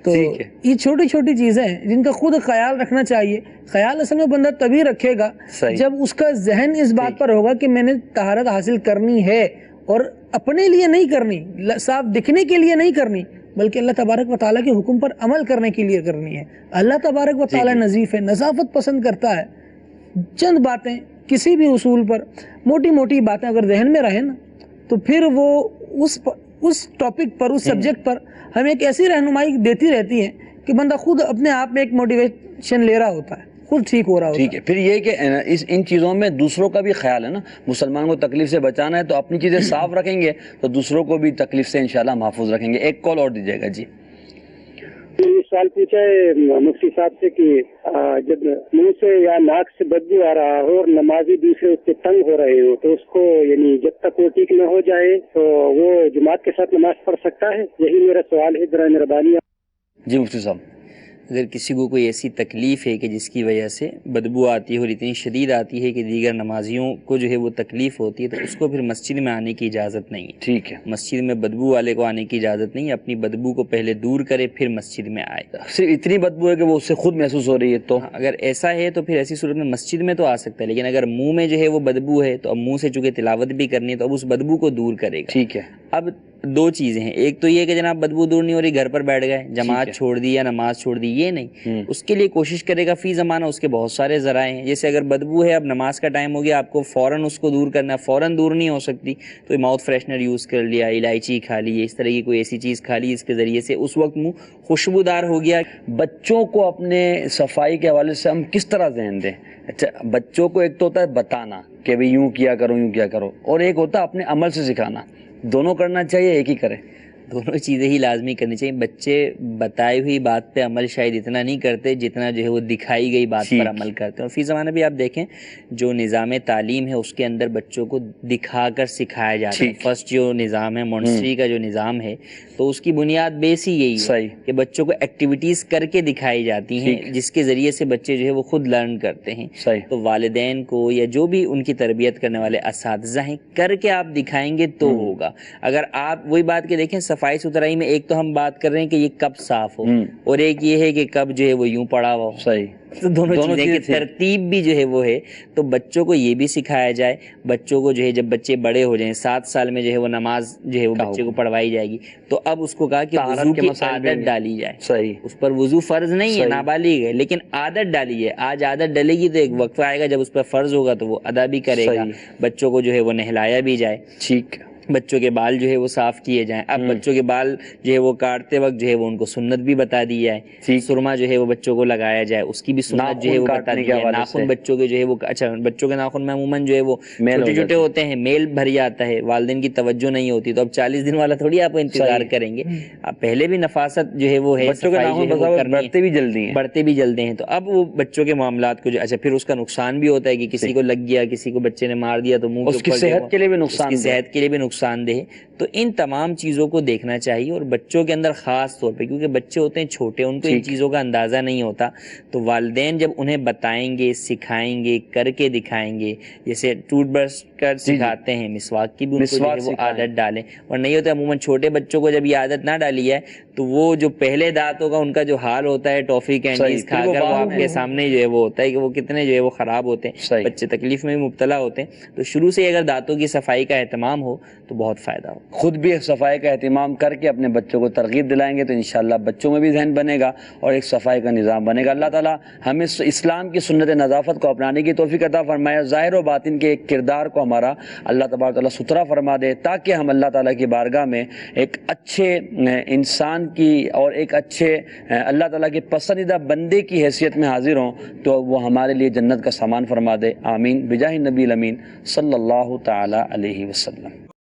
تو یہ چھوٹی چھوٹی چیزیں ہیں جن کا خود خیال رکھنا چاہیے۔ خیال اصل میں بندہ تبھی رکھے گا جب اس کا ذہن اس بات پر ہوگا کہ میں نے طہارت حاصل کرنی ہے، اور اپنے لیے نہیں کرنی، صاف دکھنے کے لیے نہیں کرنی، بلکہ اللہ تبارک و تعالیٰ کے حکم پر عمل کرنے کے لیے کرنی ہے۔ اللہ تبارک و تعالیٰ نظیف ہے، نظافت پسند کرتا ہے۔ چند باتیں کسی بھی اصول پر، موٹی موٹی باتیں اگر ذہن میں رہیں نا تو پھر وہ اس ٹاپک پر، اس سبجیکٹ پر ہمیں ایک ایسی رہنمائی دیتی رہتی ہے کہ بندہ خود اپنے آپ میں ایک موٹیویشن لے رہا ہوتا ہے، خود ٹھیک ہو رہا ہوتا ہے۔ ٹھیک ہے، پھر یہ کہ ان چیزوں میں دوسروں کا بھی خیال ہے نا، مسلمان کو تکلیف سے بچانا ہے تو اپنی چیزیں صاف رکھیں گے تو دوسروں کو بھی تکلیف سے انشاءاللہ محفوظ رکھیں گے۔ ایک کال اور دیجیے گا جی۔ یہ سوال پوچھا ہے مفتی صاحب سے کہ جب منہ سے یا ناک سے بدبو آ رہا ہو اور نمازی دوسرے اس سے تنگ ہو رہے ہو تو اس کو یعنی جب تک وہ ٹھیک نہ ہو جائے تو وہ جماعت کے ساتھ نماز پڑھ سکتا ہے؟ یہی میرا سوال ہے، ذرا مہربانی۔ جی مفتی صاحب، اگر کسی کو کوئی ایسی تکلیف ہے کہ جس کی وجہ سے بدبو آتی ہے اور اتنی شدید آتی ہے کہ دیگر نمازیوں کو جو ہے وہ تکلیف ہوتی ہے، تو اس کو پھر مسجد میں آنے کی اجازت نہیں ہے. ٹھیک ہے. مسجد میں بدبو والے کو آنے کی اجازت نہیں ہے. اپنی بدبو کو پہلے دور کرے پھر مسجد میں آئے. صرف اتنی بدبو ہے کہ وہ اس سے خود محسوس ہو رہی ہے تو اگر ایسا ہے تو پھر ایسی صورت میں مسجد میں تو آ سکتا ہے، لیکن اگر منہ میں جو ہے وہ بدبو ہے تو اب منہ سے چونکہ تلاوت بھی کرنی ہے تو اب اس بدبو کو دور کرے گا. ٹھیک ہے. اب دو چیزیں ہیں، ایک تو یہ کہ جناب بدبو دور نہیں ہو رہی، گھر پر بیٹھ گئے، جماعت چھوڑ دی یا نماز چھوڑ دی، یہ نہیں. اس کے لیے کوشش کرے گا فی زمانہ، اس کے بہت سارے ذرائع ہیں. جیسے اگر بدبو ہے، اب نماز کا ٹائم ہو گیا، آپ کو فوراً اس کو دور کرنا ہے، فوراً دور نہیں ہو سکتی، تو ماؤتھ فریشنر یوز کر لیا، الائچی کھا لی، اس طرح کی کوئی ایسی چیز کھا لی اس کے ذریعے سے اس وقت منہ خوشبودار ہو گیا. بچوں کو اپنے صفائی کے حوالے سے ہم کس طرح ذہن دیں؟ اچھا، بچوں کو ایک تو ہوتا ہے بتانا کہ بھئی یوں کیا کرو یوں کیا کرو، اور ایک ہوتا ہے اپنے عمل سے سکھانا. دونوں کرنا چاہیے، ایک ہی کریں؟ دونوں چیزیں ہی لازمی کرنی چاہیے. بچے بتائی ہوئی بات پہ عمل شاید اتنا نہیں کرتے جتنا جو ہے وہ دکھائی گئی بات پر عمل کرتے ہیں. اور فی زمانہ بھی آپ دیکھیں جو نظام تعلیم ہے اس کے اندر بچوں کو دکھا کر سکھایا جاتا ہے. فرسٹ جو نظام ہے مونٹسری کا جو نظام ہے تو اس کی بنیاد بیس ہی یہی ہے کہ بچوں کو ایکٹیویٹیز کر کے دکھائی جاتی ہیں جس کے ذریعے سے بچے جو ہے وہ خود لرن کرتے ہیں. تو والدین کو یا جو بھی ان کی تربیت کرنے والے اساتذہ ہیں کر کے آپ دکھائیں گے تو ہوگا. اگر آپ وہی بات کے دیکھیں صفائی ستھرائی میں ایک تو ہم بات کر رہے ہیں کہ یہ کب صاف ہو اور ایک یہ ہے کہ کب جو ہے وہ یوں پڑا ہوا ہو. صحیح. تو دونوں چیزیں کی ترتیب بھی جو ہے وہ ہے. تو بچوں کو یہ بھی سکھایا جائے. بچوں کو جو ہے جب بچے بڑے ہو جائیں 7 سال میں جو ہے وہ نماز جو ہے وہ بچے کو پڑھوائی جائے گی تو اب اس کو کہا کہ وضو کی عادت ڈالی جائے. صحیح. اس پر وضو فرض نہیں ہے، نابالغ ہے، لیکن عادت ڈالی ہے. آج عادت ڈلے گی تو ایک وقت آئے گا جب اس پر فرض ہوگا تو وہ ادا بھی کرے گا. بچوں کو جو ہے وہ نہلایا بھی جائے. ٹھیک. بچوں کے بال جو ہے وہ صاف کیے جائیں. اب بچوں کے بال جو ہے وہ کاٹتے وقت جو ہے وہ ان کو سنت بھی بتا دی جائے. سرما جو ہے وہ بچوں کو لگایا جائے، اس کی بھی سنت جو ہے وہ بتا دی جائے. ناخن بچوں کے جو ہے وہ اچھا بچوں کے ناخن میں عموماً جو ہے وہ چھوٹے چھوٹے ہوتے ہیں، میل بھر جاتا ہے، والدین کی توجہ نہیں ہوتی. تو اب 40 دن والا تھوڑی آپ انتظار کریں گے. اب پہلے بھی نفاست جو ہے وہ ہے، بچوں کے ناخن بڑھتے بھی جلدی ہیں. تو اب وہ بچوں کے معاملات کو جو اچھا پھر اس کا نقصان بھی ہوتا ہے کہ کسی کو لگ گیا، کسی کو بچے نے مار دیا تو منہ اس کی صحت کے لیے بھی نقصان دہ. تو ان تمام چیزوں کو دیکھنا چاہیے. اور بچوں کے اندر خاص طور پہ کیونکہ بچے ہوتے ہیں چھوٹے، ان کو ان چیزوں کا اندازہ نہیں ہوتا، تو والدین جب انہیں بتائیں گے، سکھائیں گے، کر کے دکھائیں گے. جیسے ٹوتھ برش کر سکھاتے ہیں، مسواک کی بھی ان کو جو ہے وہ عادت ڈالیں. اور نہیں ہوتا عموماً چھوٹے بچوں کو جب یہ عادت نہ ڈالی ہے تو وہ جو پہلے دانت ہوگا ان کا جو حال ہوتا ہے ٹافی کینڈیز کھا کر وہ آپ کے سامنے جو ہے وہ ہوتا ہے کہ وہ کتنے جو ہے وہ خراب ہوتے ہیں. بچے تکلیف میں بھی مبتلا ہوتے ہیں. تو شروع سے اگر دانتوں کی صفائی کا اہتمام ہو تو بہت فائدہ ہو. خود بھی صفائی کا اہتمام کر کے اپنے بچوں کو ترغیب دلائیں گے تو انشاءاللہ بچوں میں بھی ذہن بنے گا اور ایک صفائی کا نظام بنے گا. اللہ تعالیٰ ہمیں اسلام کی سنت نظافت کو اپنانے کی توفیق عطا فرمائے. ظاہر و باطن کے ایک کردار کو ہمارا اللہ تبارک تعالیٰ ستھرا فرما دے تاکہ ہم اللہ تعالیٰ کی بارگاہ میں ایک اچھے انسان کی اور ایک اچھے اللہ تعالیٰ کے پسندیدہ بندے کی حیثیت میں حاضر ہوں تو وہ ہمارے لیے جنت کا سامان فرما دے. آمین بجاہ نبی الامین صلی اللہ تعالیٰ علیہ وسلم.